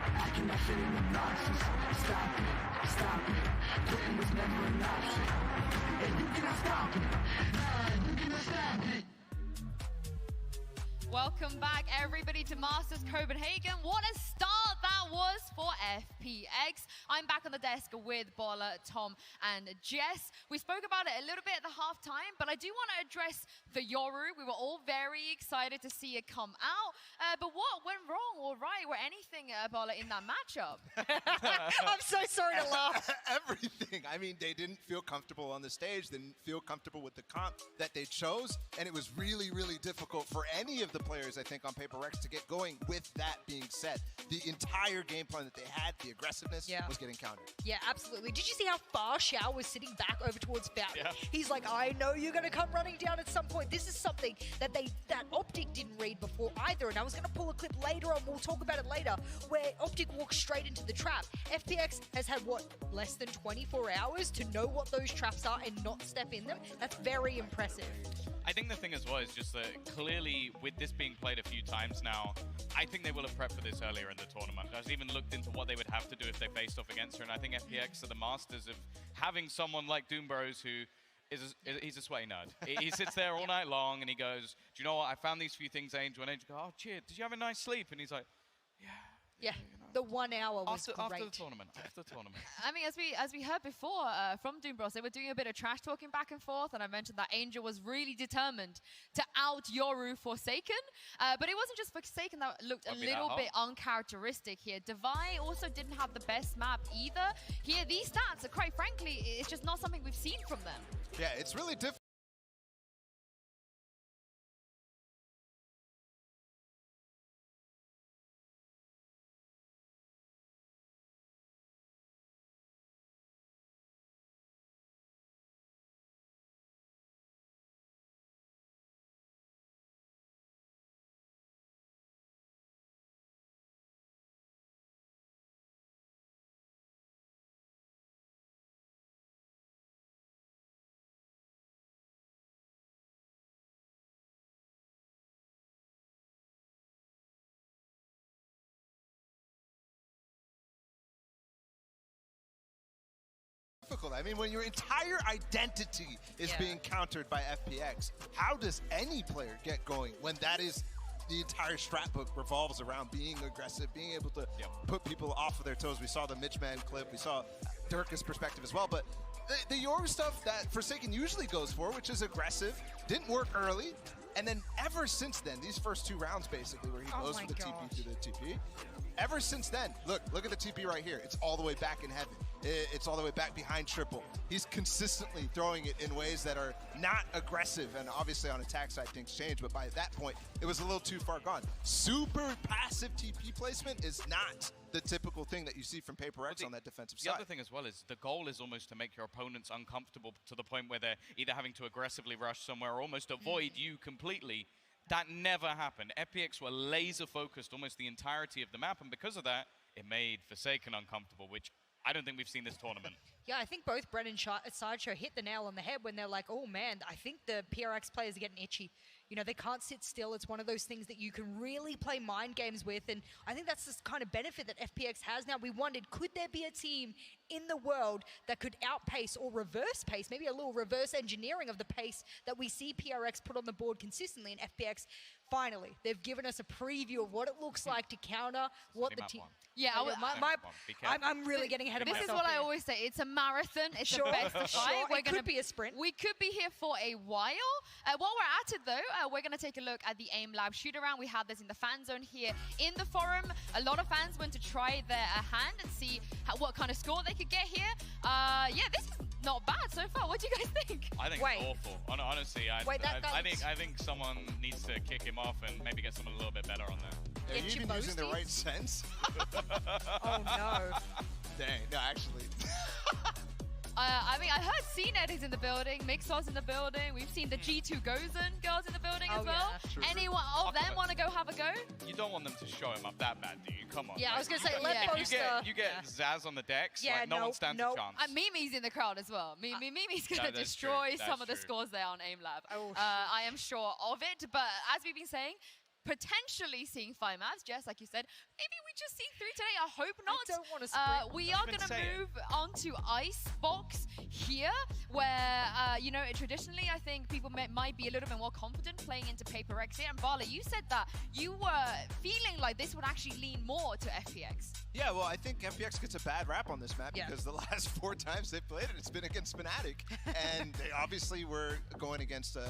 I cannot fit in the boxes. Stop it. Quitting was never an option. And you cannot stop it. Nah, you cannot stop it. Welcome back, everybody, to Masters Copenhagen. What a start that was for FPX. I'm back on the desk with Bola, Tom, and Jess. We spoke about it a little bit at the halftime, but I do want to address the Yoru. We were all very excited to see it come out. But what went wrong or right or anything, Bola, in that matchup? I'm so sorry to laugh. Everything. I mean, they didn't feel comfortable on the stage. They didn't feel comfortable with the comp that they chose. And it was really, really difficult for any of the players, I think, on FPX to get going. With that being said, the entire game plan that they had, the aggressiveness, was getting countered. Yeah, absolutely. Did you see how far Xiao was sitting back over towards Fountain? Yeah. He's like, I know you're going to come running down at some point. This is something that Optic didn't read before either. And I was going to pull a clip later on, we'll talk about it later, where Optic walked straight into the trap. FPX has had, what, less than 24 hours to know what those traps are and not step in them? That's very impressive. I think the thing as well is just that clearly with this being played a few times now, I think they will have prepped for this earlier in the tournament. I've even looked into what they would have to do if they faced off against her, and I think FPX are the masters of having someone like Doombros who he's a sweaty nerd. He sits there all night long and he goes, do you know what, I found these few things, Angel, and Angel goes, oh, cheers, did you have a nice sleep? And he's like, yeah. Yeah, the 1 hour was great. After the tournament. I mean, as we heard before from Doombros, they were doing a bit of trash talking back and forth, and I mentioned that Angel was really determined to out Yoru Forsaken, but it wasn't just Forsaken that looked a little bit uncharacteristic here. Divide also didn't have the best map either. Here, these stats, quite frankly, it's just not something we've seen from them. Yeah, it's really difficult. difficult. I mean, when your entire identity is being countered by FPX, how does any player get going when that is the entire strat book revolves around being aggressive, being able to put people off of their toes? We saw the Mitchman clip, we saw Dirk's perspective as well, but the Yoru stuff that Forsaken usually goes for, which is aggressive, didn't work early, and then ever since then, these first 2 rounds basically, where he goes for the TP through the TP, ever since then, look at the TP right here. It's all the way back in heaven. It's all the way back behind triple. He's consistently throwing it in ways that are not aggressive, and obviously on attack side things change, but by that point, it was a little too far gone. Super passive TP placement is not the typical thing that you see from PaperX on that defensive side. The other thing as well is the goal is almost to make your opponents uncomfortable to the point where they're either having to aggressively rush somewhere or almost avoid you completely. That never happened. FPX were laser focused almost the entirety of the map, and because of that, it made Forsaken uncomfortable, which I don't think we've seen this tournament. Yeah, I think both Brent and Sideshow hit the nail on the head when they're like, oh man, I think the PRX players are getting itchy. You know, they can't sit still. It's one of those things that you can really play mind games with, and I think that's the kind of benefit that FPX has now. We wondered, could there be a team in the world that could outpace or reverse pace, maybe a little reverse engineering of the pace that we see PRX put on the board consistently, and FPX, finally, they've given us a preview of what it looks like to counter what the team... Yeah, I'm really getting ahead of myself. This is what I always say. It's a marathon. It's a best of 5. It could be a sprint. We could be here for a while. While we're at it, though, we're going to take a look at the AIM Lab shoot-around. We have this in the fan zone here in the forum. A lot of fans went to try their hand and see what kind of score they could get here. Yeah, this is not bad so far. What do you guys think? I think it's awful. Honestly, I think someone needs to kick him off and maybe get someone a little bit better on there. Are you even using the right sense? Oh no. Dang, no, actually. I mean, I heard CNET is in the building, Mixos in the building. We've seen the G2 Gozen girls in the building as well. Yeah. Anyone of them want to go have a go? You don't want them to show him up that bad, do you? Come on. Yeah, I was going to say, let Poster... You get Zaz on the decks, like, no one stands a chance. Mimi's in the crowd as well. Mimi's going to destroy some of the scores there on AIM Lab. I am sure of it, but as we've been saying, potentially seeing 5 maps, Jess, like you said. Maybe we just see 3 today. I hope not. I don't want to sprint. We are going to move on to Icebox here, where, you know, traditionally, I think people might be a little bit more confident playing into PaperX here. And Bala, you said that you were feeling like this would actually lean more to FPX. Yeah, well, I think FPX gets a bad rap on this map because the last 4 times they've played it, it's been against Fnatic. And they obviously were going against a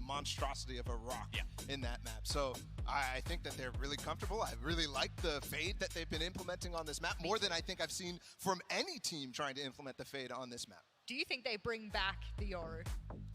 monstrosity of a rock in that map. So I think that they're really comfortable. I really like the fade that they've been implementing on this map, more than I think I've seen from any team trying to implement the fade on this map. Do you think they bring back the Yoru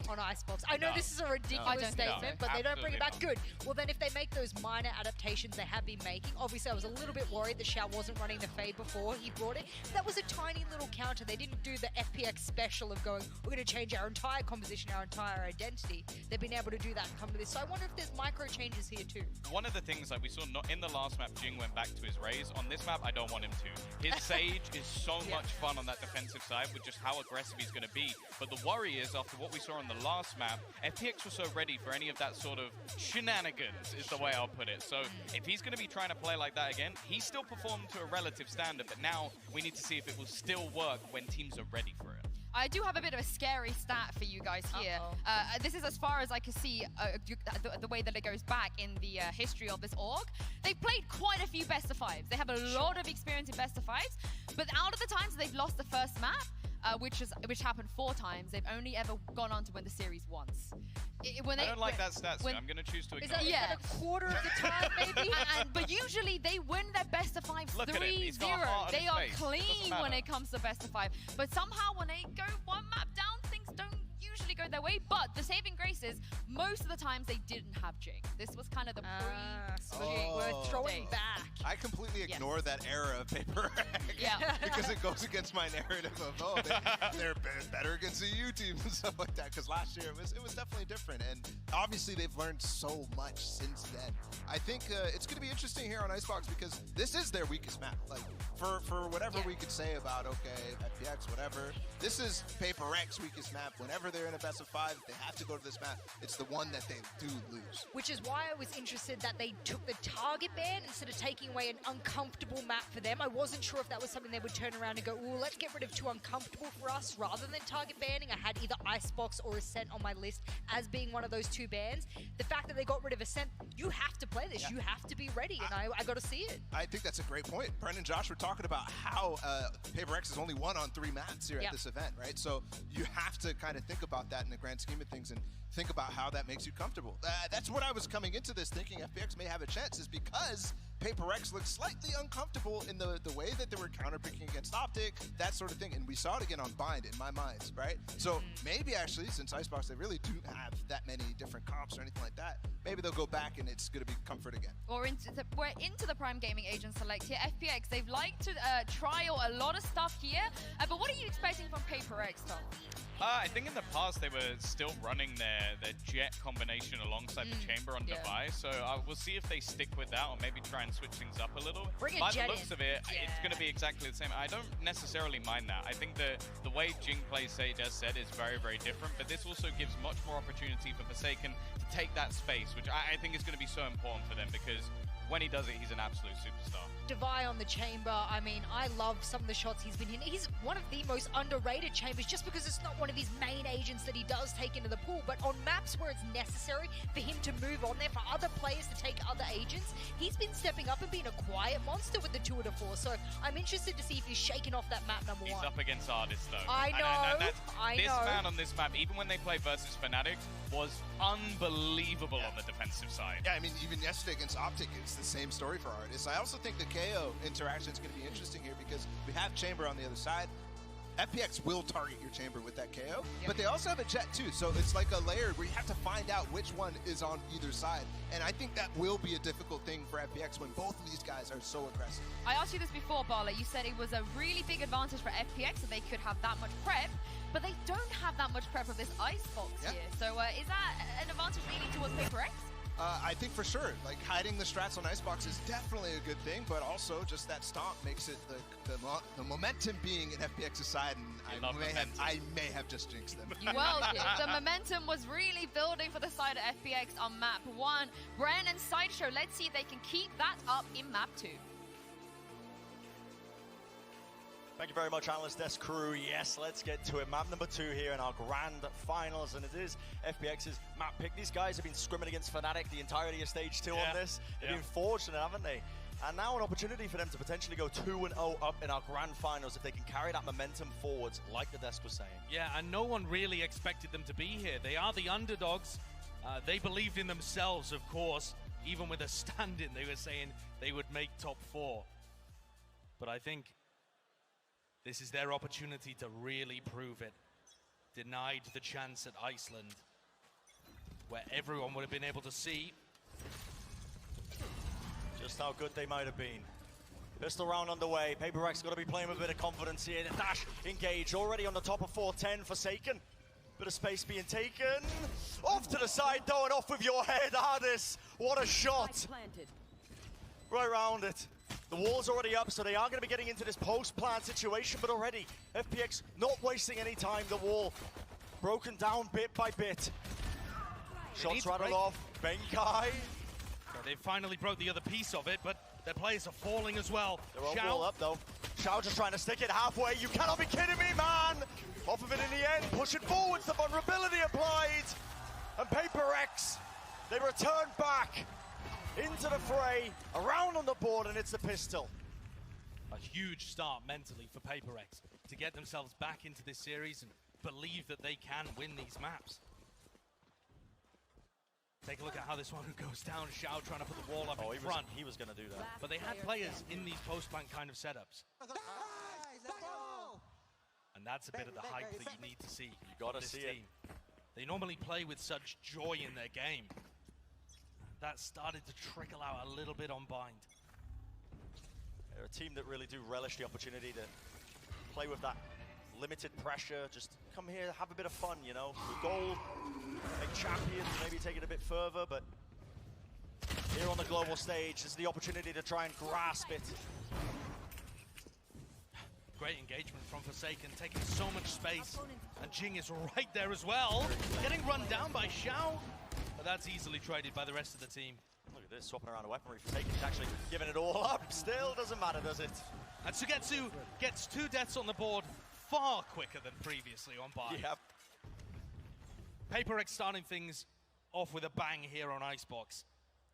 on Icebox? I know this is a ridiculous statement, but they don't bring it back. Good. Well, then if they make those minor adaptations they have been making, obviously I was a little bit worried that Xiao wasn't running the fade before he brought it. That was a tiny little counter. They didn't do the FPX special of going, we're going to change our entire composition, our entire identity. They've been able to do that and come to this. So I wonder if there's micro changes here too. One of the things that we saw in the last map, Jing went back to his Raze. On this map, I don't want him to. His Sage is so much fun on that defensive side with just how aggressive he's going to be. But the worry is, after what we saw on the last map, FPX was so ready for any of that sort of shenanigans, is the way I'll put it. So if he's going to be trying to play like that again, he still performed to a relative standard, but now we need to see if it will still work when teams are ready for it. I do have a bit of a scary stat for you guys here. This is as far as I can see the way that it goes back in the history of this org. They've played quite a few best of 5s. They have a lot of experience in best of 5s, but out of the times they've lost the first map, which happened 4 times, they've only ever gone on to win the series once. I don't like that stat, so I'm going to choose to ignore it. Is that a quarter of the time, maybe? But usually they win their best of 5s 3-0. They are clean when it comes to best of 5. But somehow when they go 1 map down, things don't usually go their way. But the saving grace is most of the times they didn't have Jing. This was kind of the we're throwing back. I completely ignore that era of PaperX because it goes against my narrative of they're better against the EU teams and stuff like that. Because last year it was definitely different, and obviously they've learned so much since then. I think it's going to be interesting here on Icebox because this is their weakest map. Like for whatever we could say about FPX, whatever. This is PaperX weakest map. Whenever they're in a best of 5, if they have to go to this map, it's the one that they do lose. Which is why I was interested that they took the target ban instead of taking away an uncomfortable map for them. I wasn't sure if that was something they would turn around and go, ooh, let's get rid of too uncomfortable for us rather than target banning. I had either Icebox or Ascent on my list as being one of those two bans. The fact that they got rid of Ascent, you have to play this. Yeah. You have to be ready, and I got to see it. I think that's a great point. Brendan and Josh were talking about how FPX is only 1 on 3 maps here at this event, right? So you have to kind of think about that in the grand scheme of things and think about how that makes you comfortable. That's what I was coming into this thinking FPX may have a chance, is because FPX looked slightly uncomfortable in the way that they were counterpicking against Optic, that sort of thing. And we saw it again on Bind in my mind, right? So maybe actually, since Icebox, they really do have that many different comps or anything like that, maybe they'll go back and it's going to be comfort again. Or we're into the Prime Gaming Agent Select here. FPX, they've liked to trial a lot of stuff here. But what are you expecting from FPX, Tom? I think in the past they were still running their Jet combination alongside the Chamber on device, so we'll see if they stick with that or maybe try and switch things up a little. Bring By Jet the looks in. of it, it's going to be exactly the same. I don't necessarily mind that. I think the way Jing plays Sage, as said, is very, very different, but this also gives much more opportunity for Forsaken to take that space, which I think is going to be so important for them, because when he does it, he's an absolute superstar. Devi on the Chamber, I mean, I love some of the shots he's been hitting. He's one of the most underrated Chambers just because it's not one of his main agents that he does take into the pool, but on maps where it's necessary for him to move on there, for other players to take other agents, he's been stepping up and being a quiet monster with the 2 of the 4. So I'm interested to see if he's shaking off that map number 1. He's up against artists, though. I know, This man on this map, even when they play versus Fnatic, was unbelievable on the defensive side. Yeah, I mean, even yesterday against Optic, it's the same story for artists. I also think the KO interaction is going to be interesting here because we have Chamber on the other side. FPX will target your Chamber with that KO, but they also have a Jet too, so it's like a layer where you have to find out which one is on either side, and I think that will be a difficult thing for FPX when both of these guys are so aggressive. I asked you this before, Bala. You said it was a really big advantage for FPX that they could have that much prep, but they don't have that much prep with this Icebox here. So is that an advantage leading towards FPX? I think for sure, like hiding the strats on Icebox is definitely a good thing, but also just that stomp makes it the momentum being in FPX's side, and I may have just jinxed them. Well, the momentum was really building for the side of FPX on map 1. Bren and Sideshow, let's see if they can keep that up in map 2. Thank you very much, Analyst Desk crew. Yes, let's get to it. Map number 2 here in our grand finals, and it is FPX's map pick. These guys have been scrimming against Fnatic the entirety of stage 2 on this. They've been fortunate, haven't they? And now an opportunity for them to potentially go 2-0 up in our grand finals if they can carry that momentum forwards, like the desk was saying. Yeah, and no one really expected them to be here. They are the underdogs. They believed in themselves, of course. Even with a stand-in, they were saying they would make top 4. But I think this is their opportunity to really prove it. Denied the chance at Iceland, where everyone would have been able to see just how good they might have been. Pistol round underway. FPX got to be playing with a bit of confidence here. The dash engaged already on the top of 410. Forsaken. Bit of space being taken. Off to the side though, and off with your head, Ardis. What a shot. Right round it. The wall's already up, so they are going to be getting into this post-plan situation, but already FPX not wasting any time. The wall broken down bit by bit. Shots rattled off. Benkai. So they finally broke the other piece of it, but their players are falling as well. They're all up though. Shao just trying to stick it halfway. You cannot be kidding me, man! Off of it in the end, push it forwards, the vulnerability applied. And FPX, they return back into the fray, around on the board, and it's the pistol. A huge start mentally for FPX to get themselves back into this series and believe that they can win these maps. Take a look at how this one goes down. Shao trying to put the wall up in front. He was going to do that. But they had players in these post-plant kind of setups. And that's a bit of the hype that you need to see. You got to see it. They normally play with such joy in their game. That started to trickle out a little bit on Bind. They're a team that really do relish the opportunity to play with that limited pressure. Just come here, have a bit of fun, you know. The goal, make champions, maybe take it a bit further, but here on the global stage is the opportunity to try and grasp it. Great engagement from Forsaken, taking so much space. And Jing is right there as well. Getting run down by Xiao. But that's easily traded by the rest of the team. Look at this, swapping around a weaponry. Forsaken's actually giving it all up. Still doesn't matter, does it? And Sugetsu gets 2 deaths on the board far quicker than previously on Bai. Yep. PaperX starting things off with a bang here on Icebox.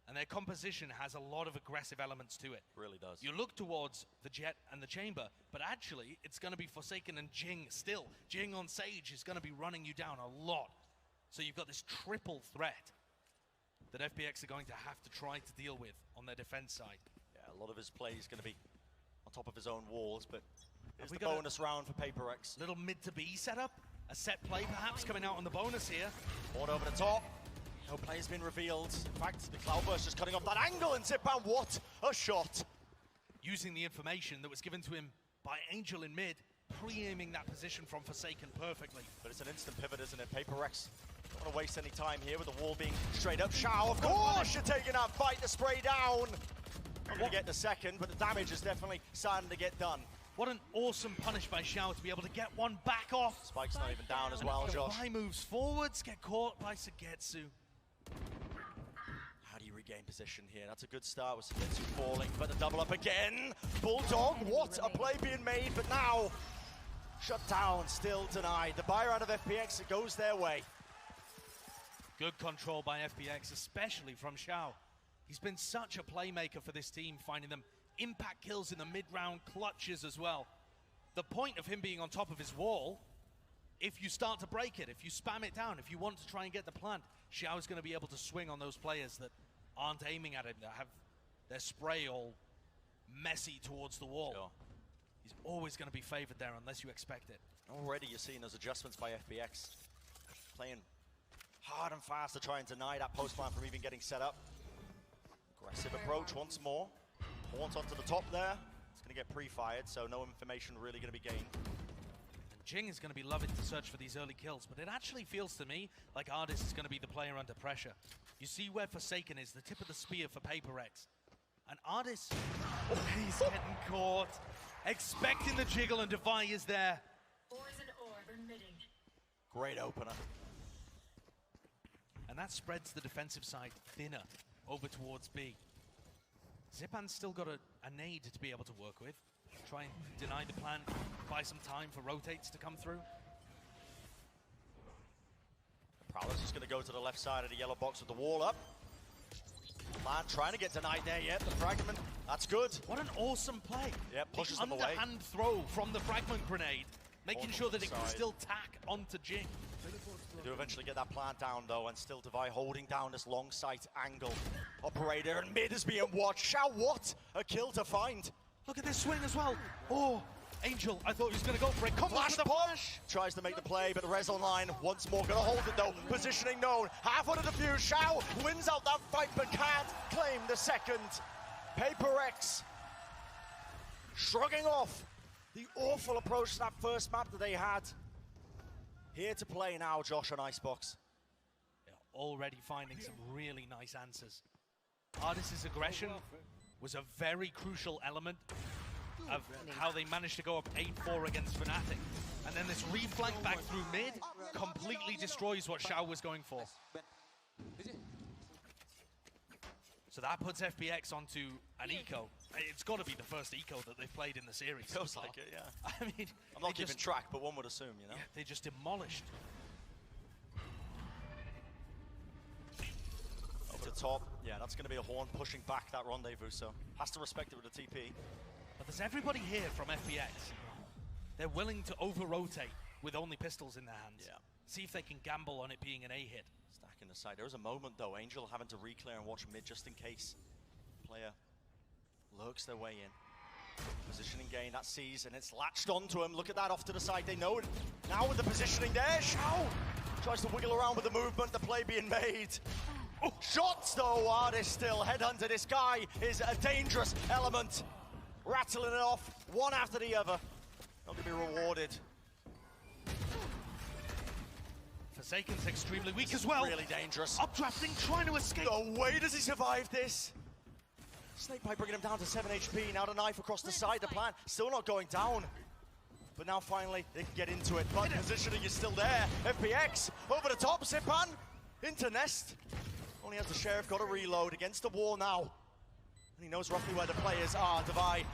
And their composition has a lot of aggressive elements to it. Really does. You look towards the Jet and the Chamber, but actually it's going to be Forsaken and Jing still. Jing on Sage is going to be running you down a lot. So you've got this triple threat that FPX are going to have to try to deal with on their defense side. Yeah, a lot of his play is going to be on top of his own walls, but it's we the got bonus round for PaperX. Little mid to B setup, a set play perhaps coming out on the bonus here. Board over the top. No play's been revealed. In fact, the Cloudburst just cutting off that angle, and Zipan, what a shot! Using the information that was given to him by Angel in mid, pre-aiming that position from Forsaken perfectly. But it's an instant pivot, isn't it? PaperX don't want to waste any time here with the wall being straight up. Xiao, of course, you're taking that fight to spray down. Not going to get the second, but the damage is definitely starting to get done. What an awesome punish by Xiao to be able to get one back off. Spike's not even down as well, Josh. Bai moves forwards, get caught by Sugetsu. How do you regain position here? That's a good start with Sugetsu falling, but the double up again. Bulldog, what a play being made, but now shut down, still denied. The buyer out of FPX, it goes their way. Good control by FPX, especially from Xiao. He's been such a playmaker for this team, finding them impact kills in the mid-round clutches as well. The point of him being on top of his wall, if you start to break it, if you spam it down, if you want to try and get the plant, Xiao is going to be able to swing on those players that aren't aiming at him, that have their spray all messy towards the wall. Sure. He's always going to be favored there unless you expect it. Already you're seeing those adjustments by FPX. Playing hard and fast to try and deny that post plant from even getting set up. Aggressive approach once more. Haunt onto the top there. It's going to get pre-fired, so no information really going to be gained. And Jing is going to be loving to search for these early kills, but it actually feels to me like Ardis is going to be the player under pressure. You see where Forsaken is, the tip of the spear for PaperX. And Ardis, he's getting caught. Expecting the jiggle, and Devi is there. Great opener. And that spreads the defensive side thinner over towards B. Zipan's still got a nade to be able to work with. Try and deny the plan, buy some time for rotates to come through. Prowler's just going to go to the left side of the yellow box with the wall up. Plan trying to get denied there yet. The fragment, that's good. What an awesome play. Yeah, pushes them away. Underhand throw from the fragment grenade, making sure that it can still tack onto Jing. They do eventually get that plant down though, and still Devi holding down this long sight angle. Operator and mid is being watched. Xiao, what a kill to find. Look at this swing as well. Oh, Angel, I thought he was going to go for it. Flash push! Tries to make the play, but the res online once more. Gonna hold it though. Positioning known. Half on the defuse. Xiao wins out that fight, but can't claim the second. PaperX shrugging off the awful approach to that first map that they had. Here to play now, Josh, on Icebox. Yeah, already finding some really nice answers. Ardis' aggression was a very crucial element of how they managed to go up 8-4 against Fnatic. And then this reflank back through mid completely destroys what Xiao was going for. So that puts FPX onto an eco. It's got to be the first eco that they've played in the series. Feels like it, yeah. I mean, I'm not keeping track, but one would assume, you know? Yeah, they just demolished. Over the top. Yeah, that's going to be a horn pushing back that rendezvous, so has to respect it with a TP. But there's everybody here from FPX. They're willing to over-rotate with only pistols in their hands. Yeah. See if they can gamble on it being an A-hit. Stacking the side. There was a moment, though, Angel having to re-clear and watch mid just in case player lurks their way in. Positioning gain, that sees, and it's latched onto him. Look at that off to the side. They know it. Now with the positioning there, Xiao tries to wiggle around with the movement, the play being made. Oh, shots, though, Ardis still. Headhunter, this guy is a dangerous element. Rattling it off, one after the other. Not going to be rewarded. Forsaken's extremely weak as well. Really dangerous. Updrafting, trying to escape. No way does he survive this. Snakepipe bringing him down to 7 HP. Now the knife across the side. The plan still not going down. but now finally they can get into it. But positioning is still there. FPX over the top, Zipan into Nest. Only has the Sheriff got a reload against the wall now. And he knows roughly where the players are. Divide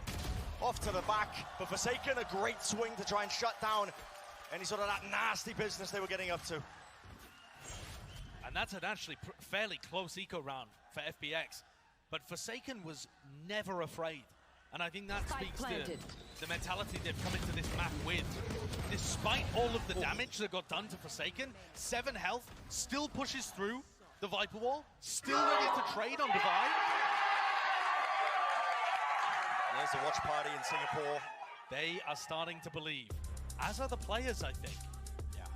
off to the back, but Forsaken, a great swing to try and shut down any sort of that nasty business they were getting up to. And that's an actually fairly close eco round for FPX. But Forsaken was never afraid. And I think that speaks to the mentality they've come into this map with. Despite all of the damage that got done to Forsaken, 7 health, still pushes through the Viper Wall, still ready to trade on Divide. There's the watch party in Singapore. They are starting to believe, as are the players, I think. Yeah,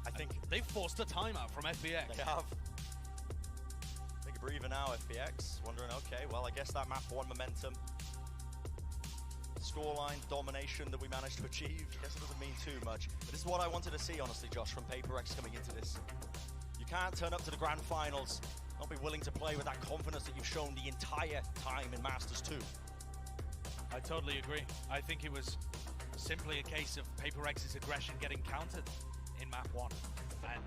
I think they've forced a timeout from FPX. They have. Take a breather now, FPX. Wondering, okay, well, I guess that map won momentum. Scoreline domination that we managed to achieve, I guess it doesn't mean too much. But this is what I wanted to see, honestly, Josh, from FPX coming into this. You can't turn up to the grand finals, not be willing to play with that confidence that you've shown the entire time in Masters 2. I totally agree. I think it was simply a case of FPX's aggression getting countered in map 1. And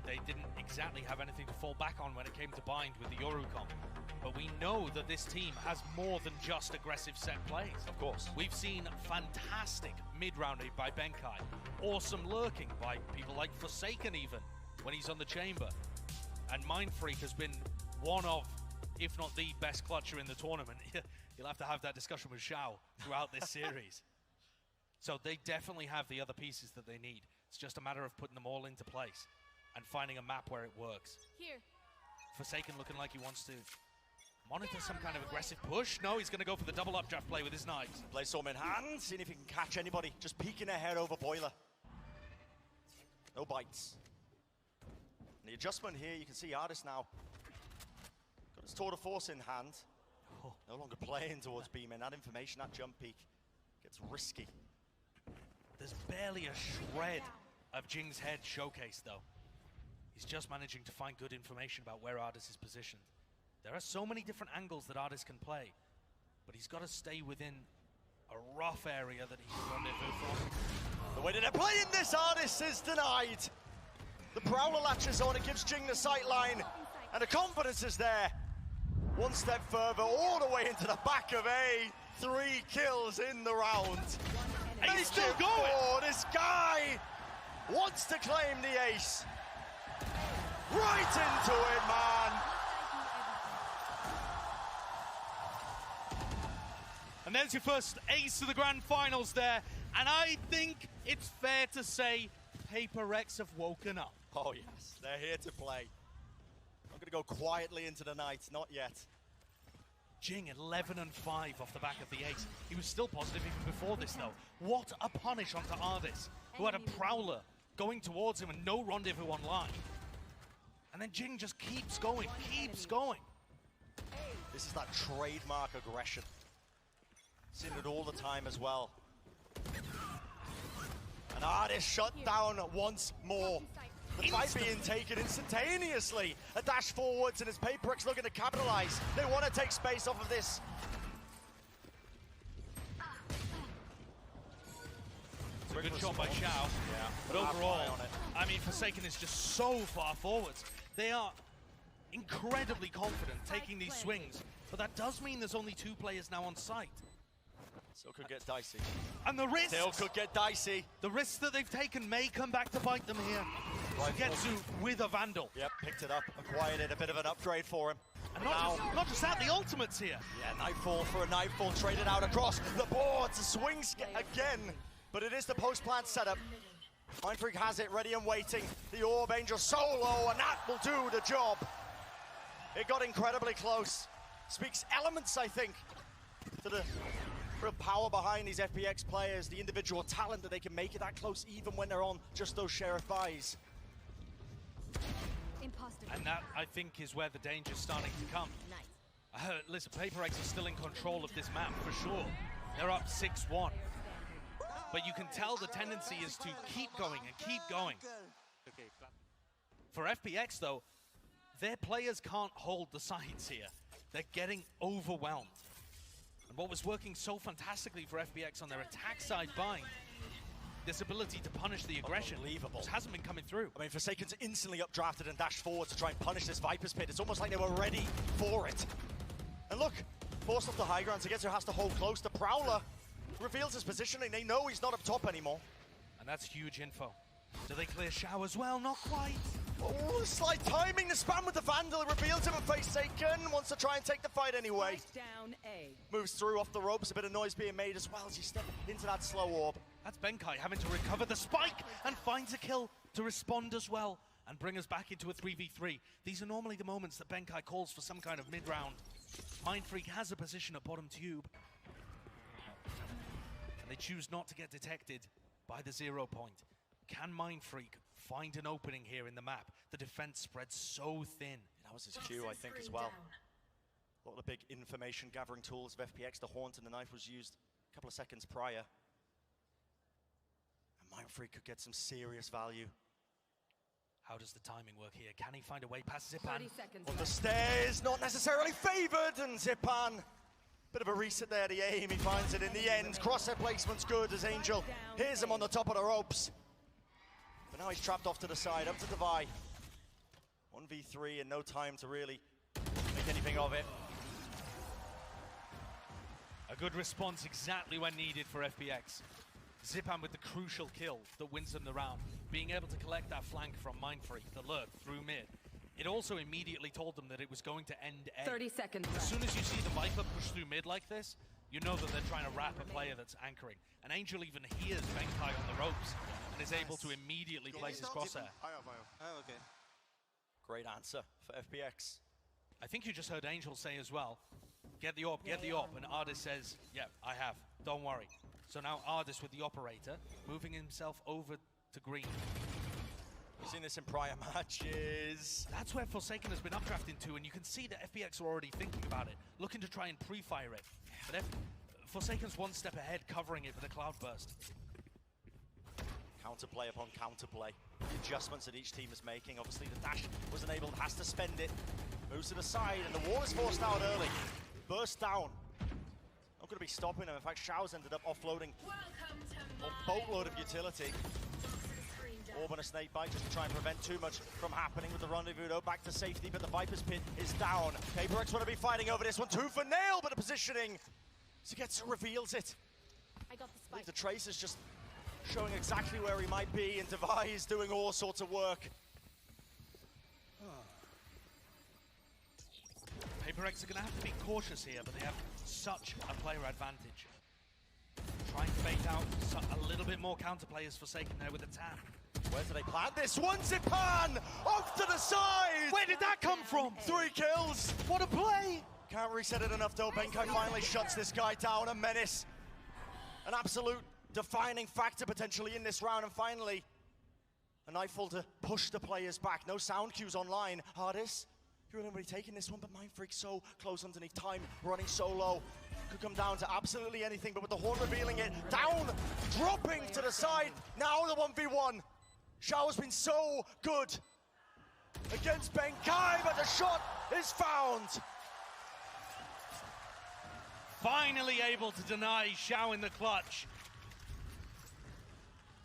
they didn't exactly have anything to fall back on when it came to bind with the Yoru comp. But we know that this team has more than just aggressive set plays. Of course. We've seen fantastic mid-round aid by Benkai. Awesome lurking by people like Forsaken even, when he's on the chamber. And Mindfreak has been one of, if not the best clutcher in the tournament. You'll have to have that discussion with Xiao throughout this series. So they definitely have the other pieces that they need. It's just a matter of putting them all into place and finding a map where it works. Here. Forsaken looking like he wants to monitor some kind of aggressive push. No, he's going to go for the double updraft play with his knives. Play Storm in hand, seeing if he can catch anybody. Just peeking ahead over Boiler. No bites. And the adjustment here, you can see Artis now got his tour de force in hand. No longer playing towards B-men. That information, that jump peak gets risky. There's barely a shred of Jing's head showcased though. He's just managing to find good information about where Artis is positioned. There are so many different angles that Artis can play, but he's got to stay within a rough area that he can rendezvous from. The way that they're playing this, Artis is denied. The Prowler latches on, it gives Jing the sight line, and the confidence is there. One step further, all the way into the back of A. 3 kills in the round. And he's still going. Oh, this guy wants to claim the ace. Right into it, man. And there's your first ace of the grand finals there. And I think it's fair to say FPX have woken up. Oh yes, they're here to play. I'm gonna go quietly into the night, not yet. Jing 11 and 5 off the back of the ace. He was still positive even before this though. What a punish onto Artis, who had a Prowler going towards him and no rendezvous online. And then Jing just keeps going, keeps going. This is that trademark aggression. Seen it all the time as well. And Artis shut down once more. The fight being taken instantaneously. A dash forwards and his FPX looking to capitalize. They want to take space off of this. It's a good shot by Xiao. Yeah. But overall, I mean, Forsaken is just so far forwards. They are incredibly confident taking these swings. But that does mean there's only 2 players now on site. Still could get dicey. And the risks! Still could get dicey. The risks that they've taken may come back to bite them here. Sugetsu with a Vandal. Yep, picked it up, acquired it, a bit of an upgrade for him. And not just that, the ultimate's here. Yeah, Nightfall for a Nightfall, traded out across the board to swings again. But it is the post-plant setup. Mindfreak has it ready and waiting. The Orb Angel solo, and that will do the job. It got incredibly close. Speaks elements, I think, to the real power behind these FPX players, the individual talent that they can make it that close even when they're on just those Sheriff buys. And that, I think, is where the danger's starting to come. Listen, FPX is still in control of this map, for sure. They're up 6-1. But you can tell the tendency is to keep going and keep going. For FPX, though, their players can't hold the sides here. They're getting overwhelmed. And what was working so fantastically for FPX on their attack side bind this ability to punish the aggression just hasn't been coming through. I mean, Forsaken's instantly updrafted and dashed forward to try and punish this Viper's Pit. It's almost like they were ready for it. And look, forced off the high ground, Zagetsu has to hold close. The Prowler reveals his positioning. They know he's not up top anymore. And that's huge info. Do they clear Shao as well? Not quite. Oh, slight timing, the spam with the Vandal. It reveals him, and Forsaken wants to try and take the fight anyway. Down A. Moves through off the ropes, a bit of noise being made as well as you step into that slow orb. That's Benkai having to recover the spike and finds a kill to respond as well and bring us back into a 3v3. These are normally the moments that Benkai calls for some kind of mid-round. Mindfreak has a position at bottom tube. And they choose not to get detected by the 0 point. Can Mindfreak find an opening here in the map? The defense spreads so thin. That was his cue, I think, as well. A lot of the big information gathering tools of FPX, the Haunt and the Knife was used a couple of seconds prior. And Mindfreak could get some serious value. How does the timing work here? Can he find a way past Zipan? 30 seconds On the left. stairs, not necessarily favored, and Zipan. Bit of a reset there, the aim, he finds it in the end. Crosshair placement's good as Angel hears him on the top of the ropes. But now he's trapped off to the side, up to Devi. 1v3 and no time to really make anything of it. A good response exactly when needed for FPX. Zipan with the crucial kill that wins them the round. Being able to collect that flank from Mindfreak, the lurk through mid. It also immediately told them that it was going to end A. 30 seconds As left. soon as you see the Viper push through mid like this, you know that they're trying to wrap a player that's anchoring. And Angel even hears Benkai on the ropes and is able to immediately place his crosshair. Okay. Great answer for FPX. I think you just heard Angel say as well, get the AWP, get the AWP, and Ardis says, yeah, I have, don't worry. So now Ardis with the operator, moving himself over to green. We've seen this in prior matches. That's where Forsaken has been updrafted to, and you can see that FPX are already thinking about it, looking to try and pre-fire it. But Forsaken's one step ahead, covering it with a cloud burst. Counterplay upon counterplay. The adjustments that each team is making. Obviously the dash was enabled, has to spend it. Moves to the side, and the wall is forced out early. Burst down. Not going to be stopping him. In fact, Shao's ended up offloading a boatload of utility. Orb and a snake bite just to try and prevent too much from happening with the rendezvous though. Back to safety, but the Viper's Pit is down. FPX want to be fighting over this one. Tooth and nail, but the positioning. Zagetsu reveals it. I got the I think spike. the trace is just showing exactly where he might be, and Devi is doing all sorts of work. FPX are going to have to be cautious here, but they have such a player advantage. Try and fake out a little bit more counterplayers Forsaken there with a tap. Where do they plant this one? Zipan! Off to the side! Where did that come from? 3 kills! What a play! Can't reset it enough though. Benkai finally shuts this guy down. A menace. An absolute defining factor potentially in this round. And finally, a Nightfall to push the players back. No sound cues online. Hardis, you're already taking this one, but Mindfreak so close underneath. Time running so low. Could come down to absolutely anything, but with the Horn revealing it. Down, dropping to the side. Now the 1v1. Shao has been so good against Benkai, but the shot is found. Finally able to deny Shao in the clutch.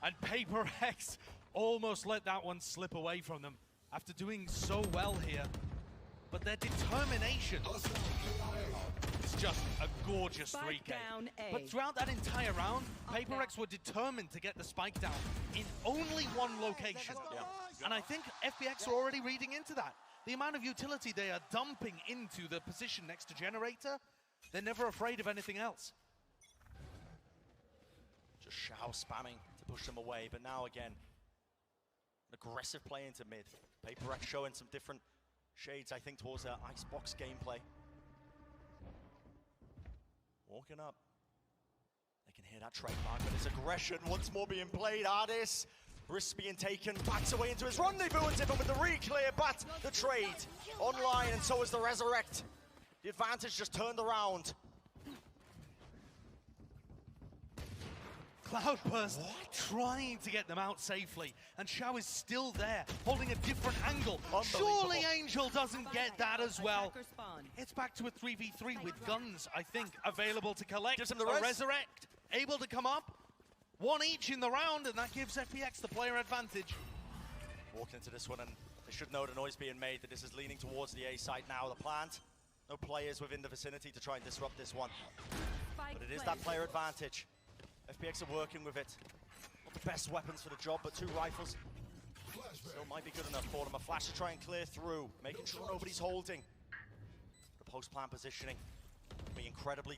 And FPX almost let that one slip away from them after doing so well here. But their determination is just a gorgeous Spike 3K. down A. But throughout that entire round, FPX were determined to get the spike down in only one location. And I think FPX are already reading into that. The amount of utility they are dumping into the position next to Generator, they're never afraid of anything else. Just Shao spamming to push them away, but now again, an aggressive play into mid. FPX showing some different shades, I think, towards their Icebox gameplay. Walking up. They can hear that trademark, but his aggression once more being played. Ardis, risk being taken, backs away into his rendezvous, and Zipan with the re-clear, but the trade online, and so is the resurrect. The advantage just turned around. Cloudburst trying to get them out safely, and Shao is still there, holding a different angle. Surely Angel doesn't get that as well. It's back to a 3v3 with guns, I think, available to collect. Gives him the A res. resurrect, able to come up. One each in the round, and that gives FPX the player advantage. Walking into this one, and they should know the noise being made that this is leaning towards the A site now, the plant. No players within the vicinity to try and disrupt this one. But it is that player advantage. FPX are working with it. Not the best weapons for the job, but 2 rifles still might be good enough for them. A flash to try and clear through, making sure nobody's holding. The post-plant positioning will be incredibly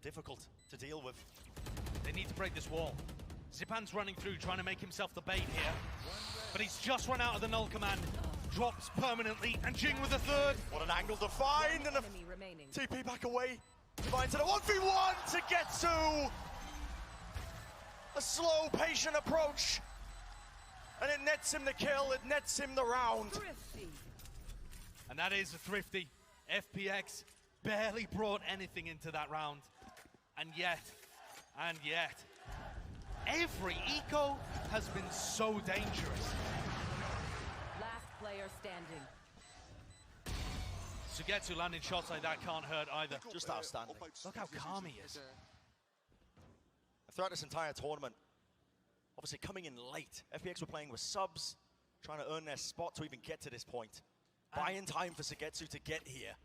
difficult to deal with. They need to break this wall. Zipan's running through, trying to make himself the bait here. But he's just run out of the null command. Drops permanently, and Jing with a third. What an angle to find, and a TP back away. Divine to the 1v1 to get to a slow, patient approach. And it nets him the kill, it nets him the round. And that is a thrifty. FPX barely brought anything into that round. And yet, every eco has been so dangerous. Last player standing. Sugetsu landing shots like that can't hurt either. Just outstanding. Look how calm he is. Throughout this entire tournament, obviously coming in late, FPX were playing with subs, trying to earn their spot to even get to this point. Buying time for Sugetsu to get here.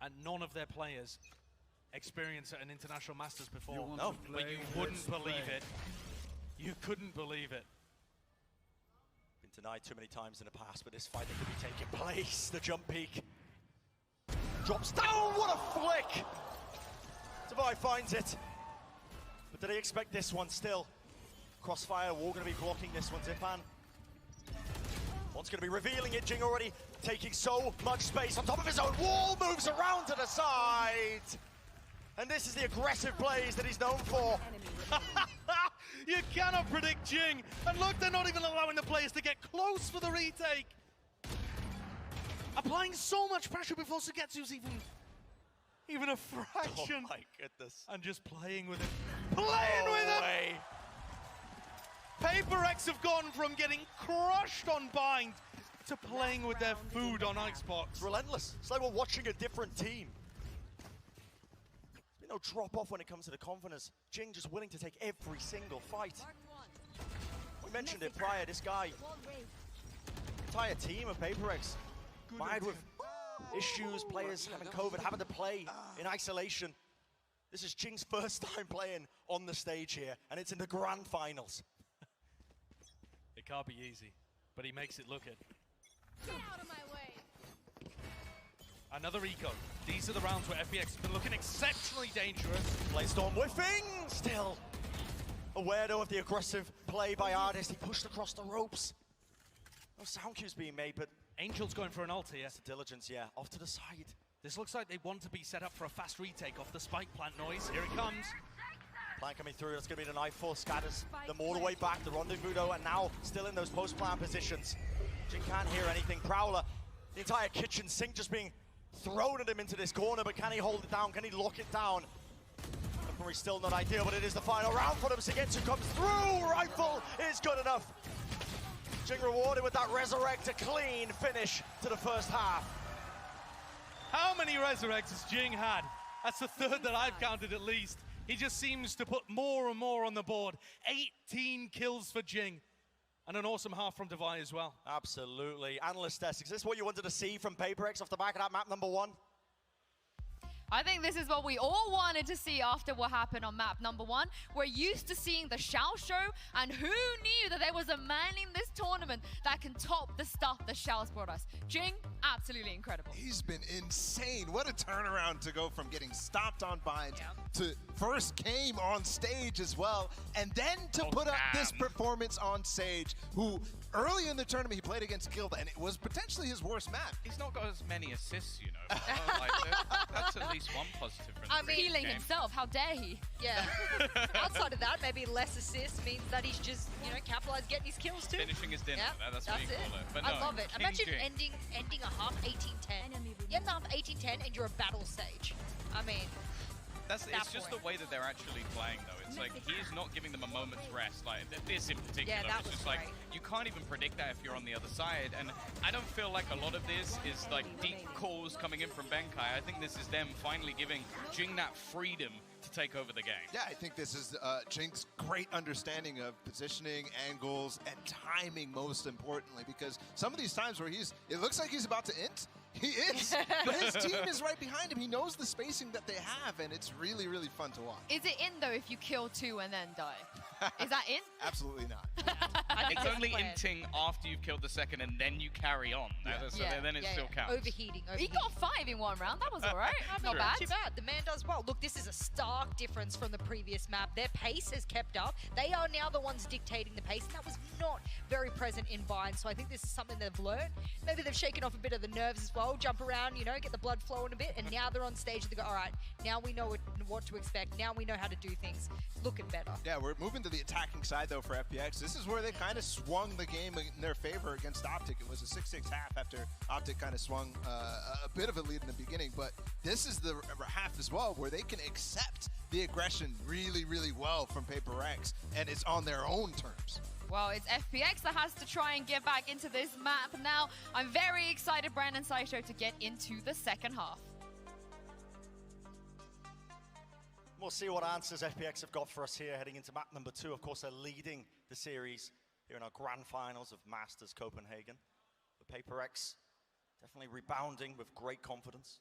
And none of their players experienced at an international masters before. No, but you wouldn't believe it. You couldn't believe it. Been denied too many times in the past, but this fight that could be taking place. The jump peak. Drops down, what a flick! Devi finds it. But do they expect this one still? Crossfire, War gonna be blocking this one, Zipan. One's gonna be revealing it, Jing already taking so much space on top of his own wall, moves around to the side. And this is the aggressive plays that he's known for. You cannot predict Jing. And look, they're not even allowing the players to get close for the retake. Applying so much pressure before Sugetsu's even a fraction. Oh my goodness. And just playing with it. Playing with it! FPX have gone from getting crushed on bind to playing with their food on Icebox. It's relentless. It's like we're watching a different team. There's been no drop off when it comes to the confidence. Jing just willing to take every single fight. We mentioned it prior, this guy, entire team of FPX, mired with issues, players having COVID, having to play in isolation. This is Jing's first time playing on the stage here, and it's in the grand finals. It can't be easy, but he makes it look it. Get out of my way. Another eco. These are the rounds where FPX has been looking exceptionally dangerous. Playstorm whiffing, still aware though of the aggressive play by Artist. He pushed across the ropes. No sound cues being made, but Angel's going for an ult here. it's the diligence, yeah, off to the side. This looks like they want to be set up for a fast retake off the spike plant noise. Here it comes. Plan coming through, that's going to be the Nightfall, scatters them all the way back, the rendezvous though, and now still in those post-plan positions. Jing can't hear anything. Prowler, the entire kitchen sink just being thrown at him into this corner, but can he hold it down? Can he lock it down? Weaponry still not ideal, but it is the final round for them. Sugetsu comes through, rifle is good enough. Jing rewarded with that resurrect, a clean finish to the first half. How many resurrects has Jing had? That's the third that I've counted at least. He just seems to put more and more on the board. 18 kills for Jing. And an awesome half from Devi as well. Absolutely. Analyst desk, is this what you wanted to see from FPX off the back of that map number 1? I think this is what we all wanted to see after what happened on map number 1. We're used to seeing the Shao show, and who knew that there was a man in this tournament that can top the stuff that Shao's brought us. Jing, absolutely incredible. He's been insane. What a turnaround to go from getting stopped on binds to first came on stage as well, and then to put up this performance on stage, who early in the tournament he played against Gilda, and it was potentially his worst map. He's not got as many assists, you know. Like, that's at least one positive from the Healing game. himself, how dare he? Yeah. Outside of that, maybe less assists means that he's just, capitalized getting his kills too. Finishing his dinner, Yeah, that's what you it. call it. But I no, love it. King Imagine Jing. ending a half 18-10. You end the half 18-10 and you're a battle stage. I mean, It's just the way that they're actually playing, though. It's like he's not giving them a moment's rest. Like this in particular, Yeah, that it's was just like great. you can't even predict that if you're on the other side. And I don't feel like a lot of this is like deep calls coming in from Benkai. I think this is them finally giving Jing that freedom to take over the game. Yeah, I think this is Jink's great understanding of positioning, angles, and timing most importantly, because some of these times where it looks like he's about to int, he is, but his team is right behind him. He knows the spacing that they have, and it's really, really fun to watch. Is it in, though, if you kill 2 and then die? Is that in? Absolutely not. It's only inting after you've killed the second, and then you carry on. Then it still counts. Overheating. He got 5 in 1 round. That was all right. Not bad. Too bad. The man does well. Look, this is a stark difference from the previous map. Their pace has kept up. They are now the ones dictating the pace, and that was not very present in Bind. So I think this is something they've learned. Maybe they've shaken off a bit of the nerves as well, jump around, you know, get the blood flowing a bit, and now they're on stage. They go, all right, now we know what to expect. Now we know how to do things. Looking better. Yeah, we're moving to the attacking side, though, for FPX. This is where they kind of swung the game in their favor against Optic. It was a 6-6 half after Optic kind of swung a bit of a lead in the beginning, but this is the half as well where they can accept the aggression really, really well from PaperX, and it's on their own terms. Well, it's FPX that has to try and get back into this map now. I'm very excited, Brandon Saito, to get into the second half. We'll see what answers FPX have got for us here heading into map number 2. Of course, they're leading the series here in our grand finals of Masters Copenhagen. But PaperX definitely rebounding with great confidence.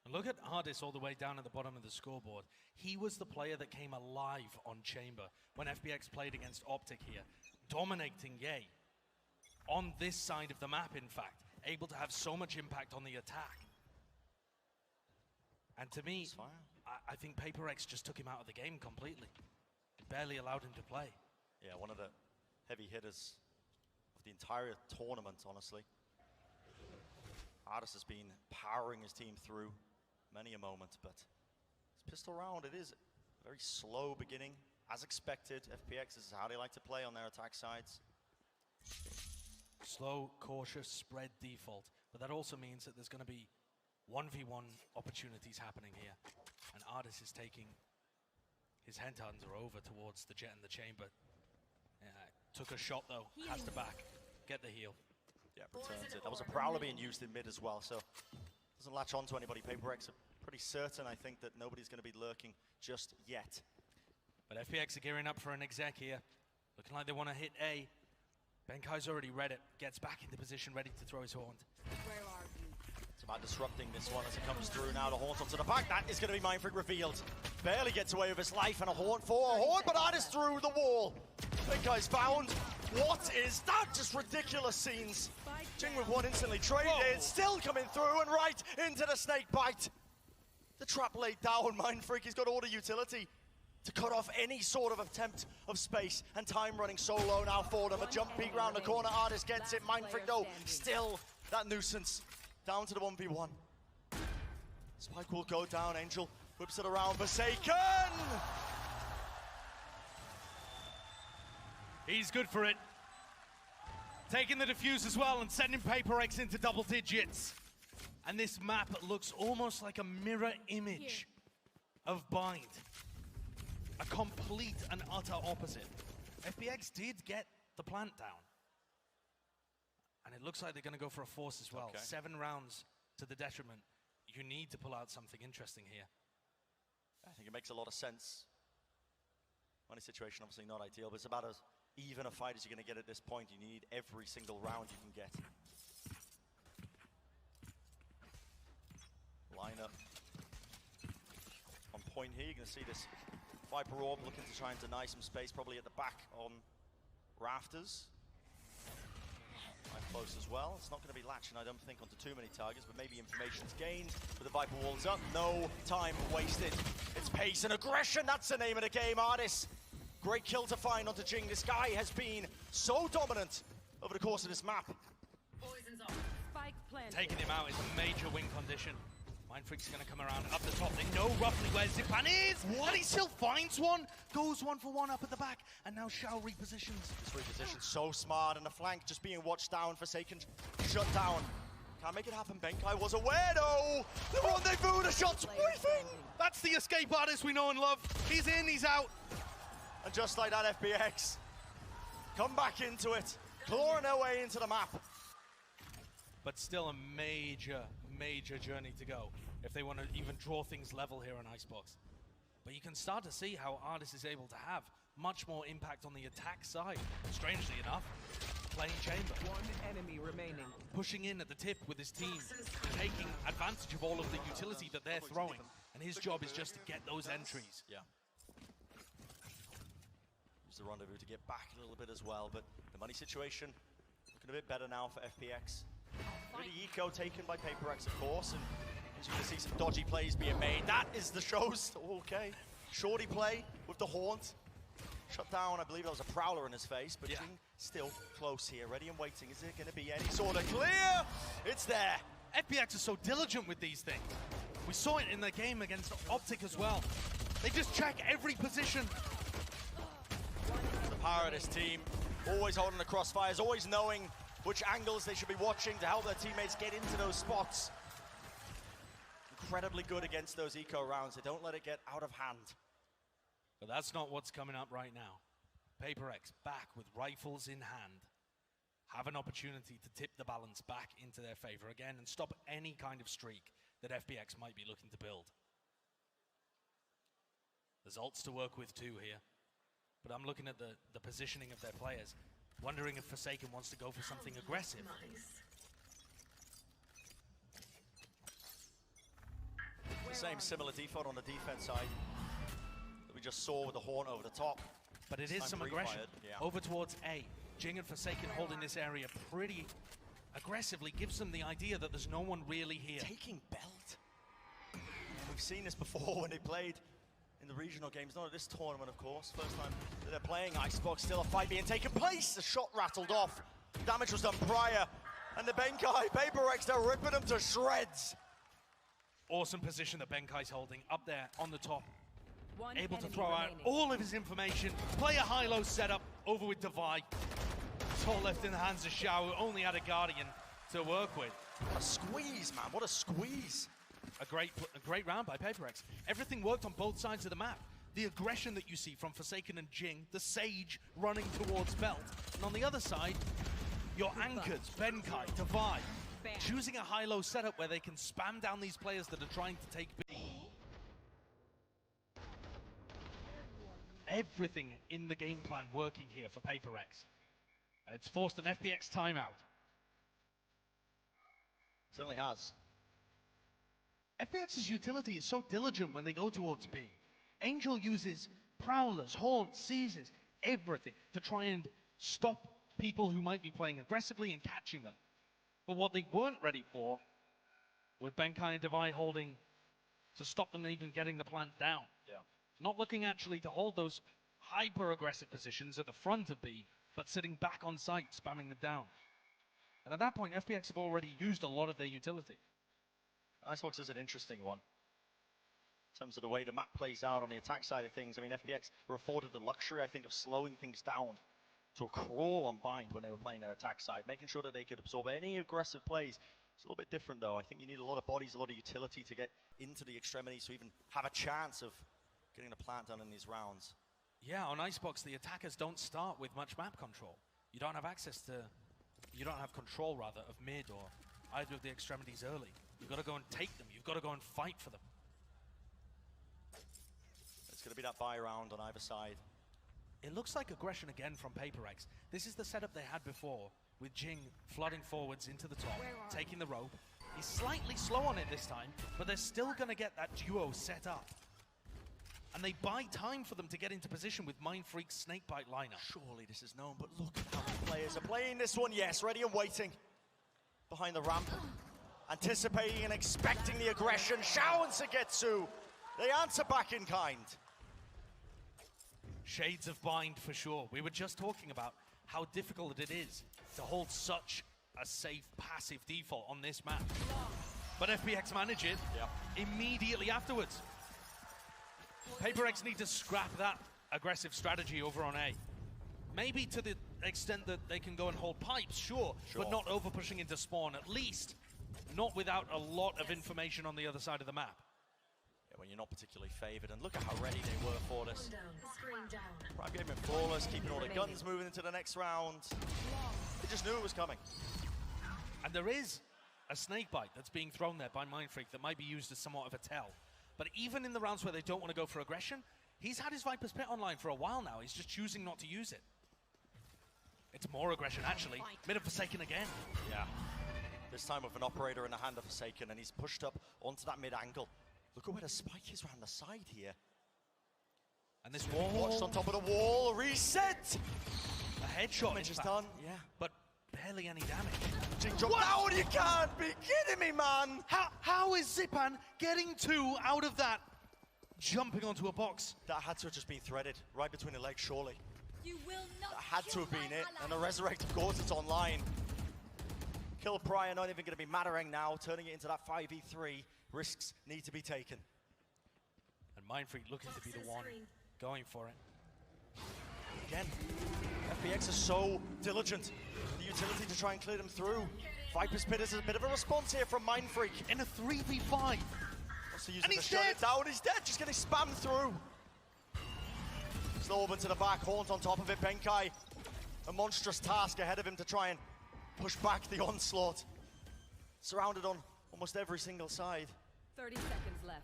And look at Ardis all the way down at the bottom of the scoreboard. He was the player that came alive on Chamber when FPX played against Optic here, dominating Yay on this side of the map, in fact, able to have so much impact on the attack. And to me, I think PaperX just took him out of the game completely. Barely allowed him to play. Yeah, one of the heavy hitters of the entire tournament, honestly. Ardis has been powering his team through many a moment, but this pistol round, it is a very slow beginning. As expected, FPX, this is how they like to play on their attack sides. Slow, cautious, spread default, but that also means that there's going to be 1v1 opportunities happening here. And Ardis is taking his headhunter over towards the Jet in the chamber. Took a shot though, has to back, get the heal. Yeah, returns it. That was a Prowler being used in mid as well, so doesn't latch on to anybody. PaperX are pretty certain, I think, that nobody's going to be lurking just yet. But FPX are gearing up for an exec here. Looking like they want to hit A. Benkai's already read it, gets back into position, ready to throw his haunt. It's about disrupting this one as it comes through now. The haunt onto the back. That is going to be Mindfreak revealed. Barely gets away with his life, and a haunt for a haunt, but Ardis through the wall. Benkai's found. What is that? Just ridiculous scenes. Jing with one instantly traded, still coming through and right into the snake bite. The trap laid down. Mindfreak, he's got all the utility to cut off any sort of attempt of space, and time running so low now for them. A jump peek round the corner, Ardis gets it. Mindfreak though, still that nuisance. Down to the 1v1. Spike will go down, Angel whips it around, Forsaken! He's good for it. Taking the defuse as well and sending PaperX into double digits. And this map looks almost like a mirror image of Bind. A complete and utter opposite. FPX did get the plant down. And it looks like they're going to go for a force as well. 7 rounds to the detriment. You need to pull out something interesting here. I think it makes a lot of sense. Money situation obviously not ideal, but it's about as even a fight as you're going to get at this point. You need every single round you can get. Lineup on point here. You're going to see this Viper Orb looking to try and deny some space, probably at the back on Rafters. Close as well. It's not going to be latching, I don't think, onto too many targets, but maybe information's gained. But the Viper Wall's up. No time wasted. It's pace and aggression. That's the name of the game, Ardis. Great kill to find onto Jing. This guy has been so dominant over the course of this map. Taking him out is a major win condition. Mindfreak's going to come around up the top. They know roughly where Zipan is. What? And he still finds one. Goes 1 for 1 up at the back. And now Shao repositions. This reposition so smart. And the flank just being watched down. Forsaken shut down. Can't make it happen. Benkai was aware though. The rendezvous, the shot's waiting. That's the escape artist we know and love. He's in, he's out. And just like that, FPX come back into it. Clawing their way into the map. But still a major, major journey to go if they want to even draw things level here on Icebox. But you can start to see how Artis is able to have much more impact on the attack side. Strangely enough, playing chamber. One enemy remaining. Pushing in at the tip with his team, taking advantage of all of the utility that they're throwing. And his job is just to get those entries. Yeah. Use the rendezvous to get back a little bit as well, but the money situation looking a bit better now for FPX. Really eco taken by PaperX, of course, and as you can see some dodgy plays being made. That is the shows. Okay. Shorty play with the haunt. Shut down, I believe that was a prowler in his face, but Jing still close here, ready and waiting. Is it going to be any sort of clear? It's there. FPX is so diligent with these things. We saw it in the game against Optic as well. They just check every position. The power of this team, always holding the crossfires, always knowing which angles they should be watching to help their teammates get into those spots. Incredibly good against those eco rounds. They don't let it get out of hand. But that's not what's coming up right now. PaperX back with rifles in hand. Have an opportunity to tip the balance back into their favor again and stop any kind of streak that FPX might be looking to build. There's ults to work with too here. But I'm looking at the positioning of their players, wondering if Forsaken wants to go for something aggressive. The same similar default on the defense side that we just saw with the horn over the top. But it is some aggression over towards A. Jing and Forsaken holding this area pretty aggressively gives them the idea that there's no one really here. Taking belt. We've seen this before when they played in the regional games, not at this tournament, of course. First time that they're playing Icebox, still a fight being taken place. The shot rattled off. Damage was done prior. And the Benkai, PaperX, they're ripping them to shreds. Awesome position that Benkai's holding up there on the top. One Able to enemy throw out remaining. all of his information. Play a high-low setup over with Divide. It's all left in the hands of Xiao, who only had a Guardian to work with. What a squeeze, man. What a squeeze. A great round by PaperX. Everything worked on both sides of the map. The aggression that you see from Forsaken and Jing, the Sage running towards Belt. And on the other side, your anchors, Benkai, Divide, choosing a high-low setup where they can spam down these players that are trying to take B. Everything in the game plan working here for PaperX. It's forced an FPX timeout. Certainly has. FPX's utility is so diligent when they go towards B. Angel uses prowlers, haunts, seizes, everything to try and stop people who might be playing aggressively and catching them. But what they weren't ready for, with Benkai and Divide holding to stop them even getting the plant down. Yeah. Not looking actually to hold those hyper-aggressive positions at the front of B, but sitting back on site, spamming them down. And at that point, FPX have already used a lot of their utility. Icebox is an interesting one. In terms of the way the map plays out on the attack side of things, I mean, FPX were afforded the luxury, I think, of slowing things down to a crawl on bind when they were playing their attack side, making sure that they could absorb any aggressive plays. It's a little bit different, though. I think you need a lot of bodies, a lot of utility to get into the extremities to even have a chance of getting the plant done in these rounds. Yeah, on Icebox, the attackers don't start with much map control. You don't have access to, you don't have control, rather, of mid or either of the extremities early. You've got to go and take them. You've got to go and fight for them. It's going to be that buy round on either side. It looks like aggression again from PaperX. This is the setup they had before, with Jing flooding forwards into the top, taking the rope. He's slightly slow on it this time, but they're still going to get that duo set up. And they buy time for them to get into position with Mind Freak's Snakebite lineup. Surely this is known, but look at how the players are playing this one. Yes, ready and waiting behind the ramp. Anticipating and expecting the aggression. Xiao and Sagetsu, they answer back in kind. Shades of bind for sure. We were just talking about how difficult it is to hold such a safe passive default on this map. But FPX manage it immediately afterwards. PaperX need to scrap that aggressive strategy over on A. Maybe to the extent that they can go and hold pipes, sure. But not over pushing into spawn, at least not without a lot of information on the other side of the map. Yeah, when you're not particularly favored, and look at how ready they were for this. Prime game in flawless, keeping all the guns moving into the next round. They just knew it was coming. And there is a snakebite that's being thrown there by Mind Freak that might be used as somewhat of a tell. But even in the rounds where they don't want to go for aggression, he's had his Viper's Pit online for a while now. He's just choosing not to use it. It's more aggression, actually. Mid of Forsaken again. Yeah. This time with an operator in the hand of Forsaken, and he's pushed up onto that mid angle. Look at where the spike is around the side here. And this wall. Watched on top of the wall. Reset! A headshot Damage is is done. Yeah. But barely any damage. Jing dropped down. You can't be kidding me, man! How is Zipan getting 2 out of that? Jumping onto a box. That had to have just been threaded right between the legs, surely. You will not That had to have been it. ally. And the Resurrect, of course, it's online. Kill Prior not even going to be mattering now, turning it into that 5v3. Risks need to be taken. And Mindfreak looking to be the one going for it. Again, FPX is so diligent. The utility to try and clear them through. Viper's Pit is a bit of a response here from Mindfreak. In a 3v5. Also using And the he's shut dead. it down. He's dead, just getting spammed through. Slow to the back, Haunt on top of it, Benkai. A monstrous task ahead of him to try and push back the onslaught. Surrounded on almost every single side. 30 seconds left.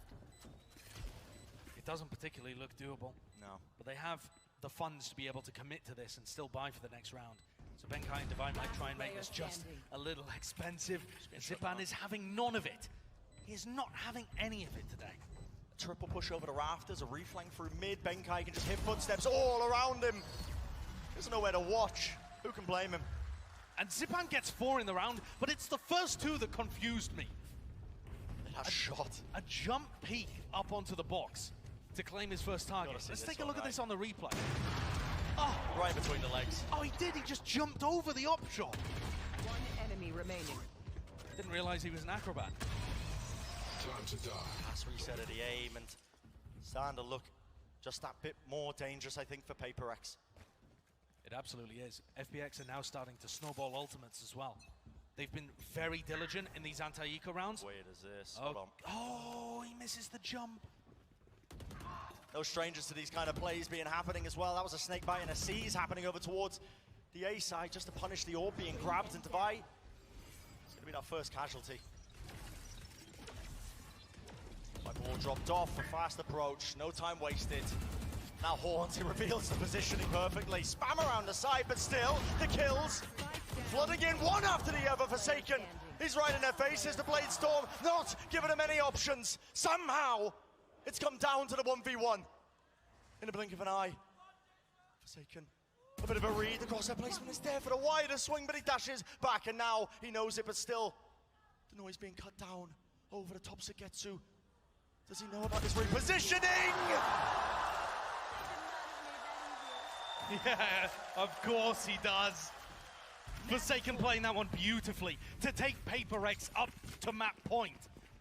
It doesn't particularly look doable. No. But they have the funds to be able to commit to this and still buy for the next round. So Benkai and Divine might try and make this just a little expensive. Zipan is having none of it. He is not having any of it today. Triple push over the rafters, a reflank through mid. Benkai can just hit footsteps all around him. Doesn't know where to watch. Who can blame him? And Zipan gets 4 in the round, but it's the first 2 that confused me. That shot. A jump peek up onto the box to claim his first target. Gotta see Let's this take a one, look at right? this on the replay. Oh, Right between the legs. oh, he did. He just jumped over the op shot. One enemy remaining. Didn't realize he was an acrobat. Time to die. Pass reset of the aim and starting to look just that bit more dangerous, I think, for PaperX. It absolutely is. FPX are now starting to snowball ultimates as well. They've been very diligent in these anti-eco rounds. Wait, is this? Oh, Hold on. oh, he misses the jump. No strangers to these kind of plays being happening as well. That was a snake bite and a seize happening over towards the A side just to punish the orb being grabbed and Divide. It's going to be that first casualty. My ball dropped off, a fast approach, no time wasted. Now Haunt, he reveals the positioning perfectly. Spam around the side, but still, the kills. Flooding in one after the other. Forsaken is right in their faces. The Blade Storm not giving them any options. Somehow, it's come down to the 1v1. In a blink of an eye. Forsaken, a bit of a read. The crosshair placement is there for the wider swing, but he dashes back, and now he knows it, but still, the noise being cut down over the top Sugetsu. Does he know about this repositioning? Yeah, of course he does. Forsaken playing that one beautifully to take PaperX up to map point.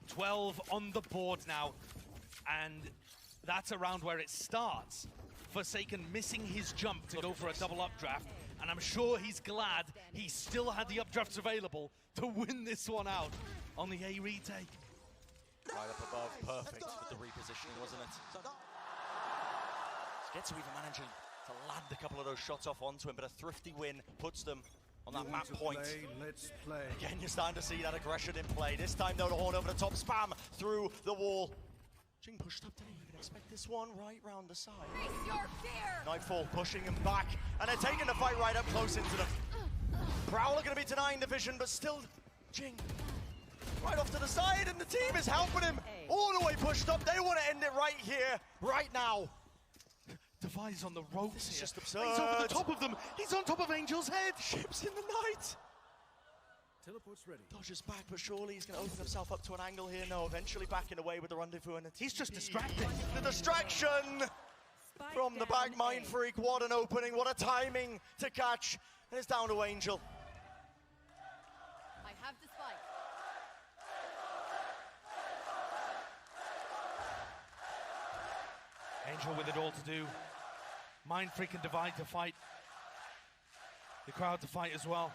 12 on the board now, and that's around where it starts. Forsaken missing his jump to go for a double updraft, and I'm sure he's glad he still had the updrafts available to win this one out on the A retake. Right up above, perfect with the repositioning, wasn't it? Sugetsu even managing to land a couple of those shots off onto him, but a thrifty win puts them on that map point. Let's play. Again, you're starting to see that aggression in play. This time, though, the Horn over the top, spam through the wall. Jing pushed up, didn't even expect this one, right round the side. Face your fear. Nightfall pushing him back, and they're taking the fight right up close into them. Prowler going to be denying the vision, but still, Jing right off to the side, and the team is helping him all the way pushed up. They want to end it right here, right now. Devi's on the ropes This is here. just absurd. He's over the top of them. He's on top of Angel's head. Ships in the night. Teleport's ready. Dodges back, but surely he's going to open himself up to an angle here. No, eventually backing away with the rendezvous, and He's just distracted. the distraction Spike from the down back. Mind A. Freak, what an opening, what a timing to catch. And it's down to Angel. I have the spike. Angel with it all to do. Mind Freak and Divide to fight. The crowd to fight as well.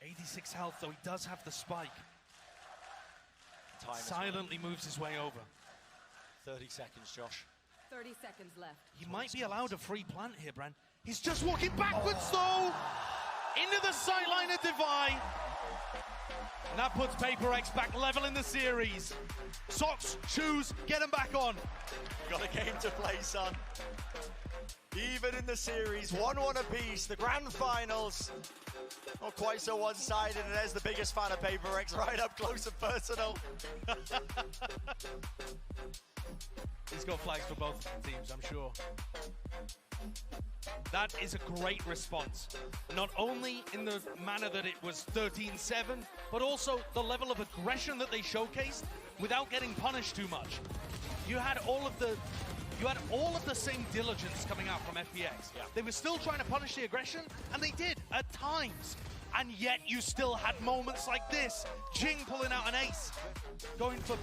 86 health, though he does have the spike. Time is Silently moves his way over. 30 seconds, Josh. 30 seconds left. He might be allowed a free plant here, Bran. He's just walking backwards, though! Into the sideline of Divide. And that puts Paper X back level in the series. Socks, shoes, get them back on. Got a game to play, son. Even in the series, 1-1 apiece, the grand finals. Not quite so one-sided, and there's the biggest fan of Paper X right up close and personal. He's got flags for both teams, I'm sure. That is a great response. Not only in the manner that it was 13-7, but also the level of aggression that they showcased without getting punished too much. You had all of the same diligence coming out from FPX. Yeah. They were still trying to punish the aggression, and they did at times. And yet you still had moments like this. Jing pulling out an ace, going for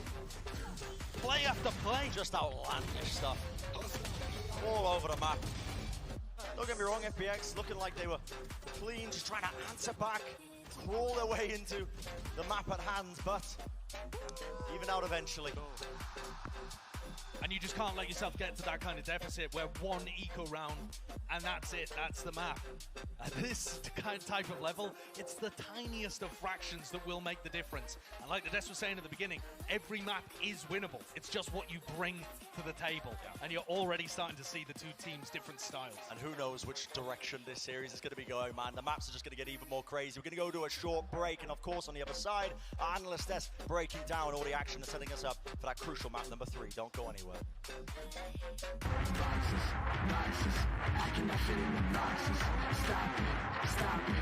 play after play. Just outlandish stuff. All over the map. Don't get me wrong, FPX looking like they were clean, just trying to answer back, crawl their way into the map at hand, but even out eventually. And you just can't let yourself get to that kind of deficit where one eco round and that's it, that's the map. At this kind of type of level, it's the tiniest of fractions that will make the difference. And like the Des was saying at the beginning, every map is winnable. It's just what you bring to the table. Yeah. And you're already starting to see the two teams' different styles. And who knows which direction this series is going to be going, man. The maps are just going to get even more crazy. We're going to go to a short break, and of course on the other side, our analyst Des breaking down all the action and setting us up for that crucial map number 3. Don't go anywhere. I cannot fit in the boxes. Stop it, stop it.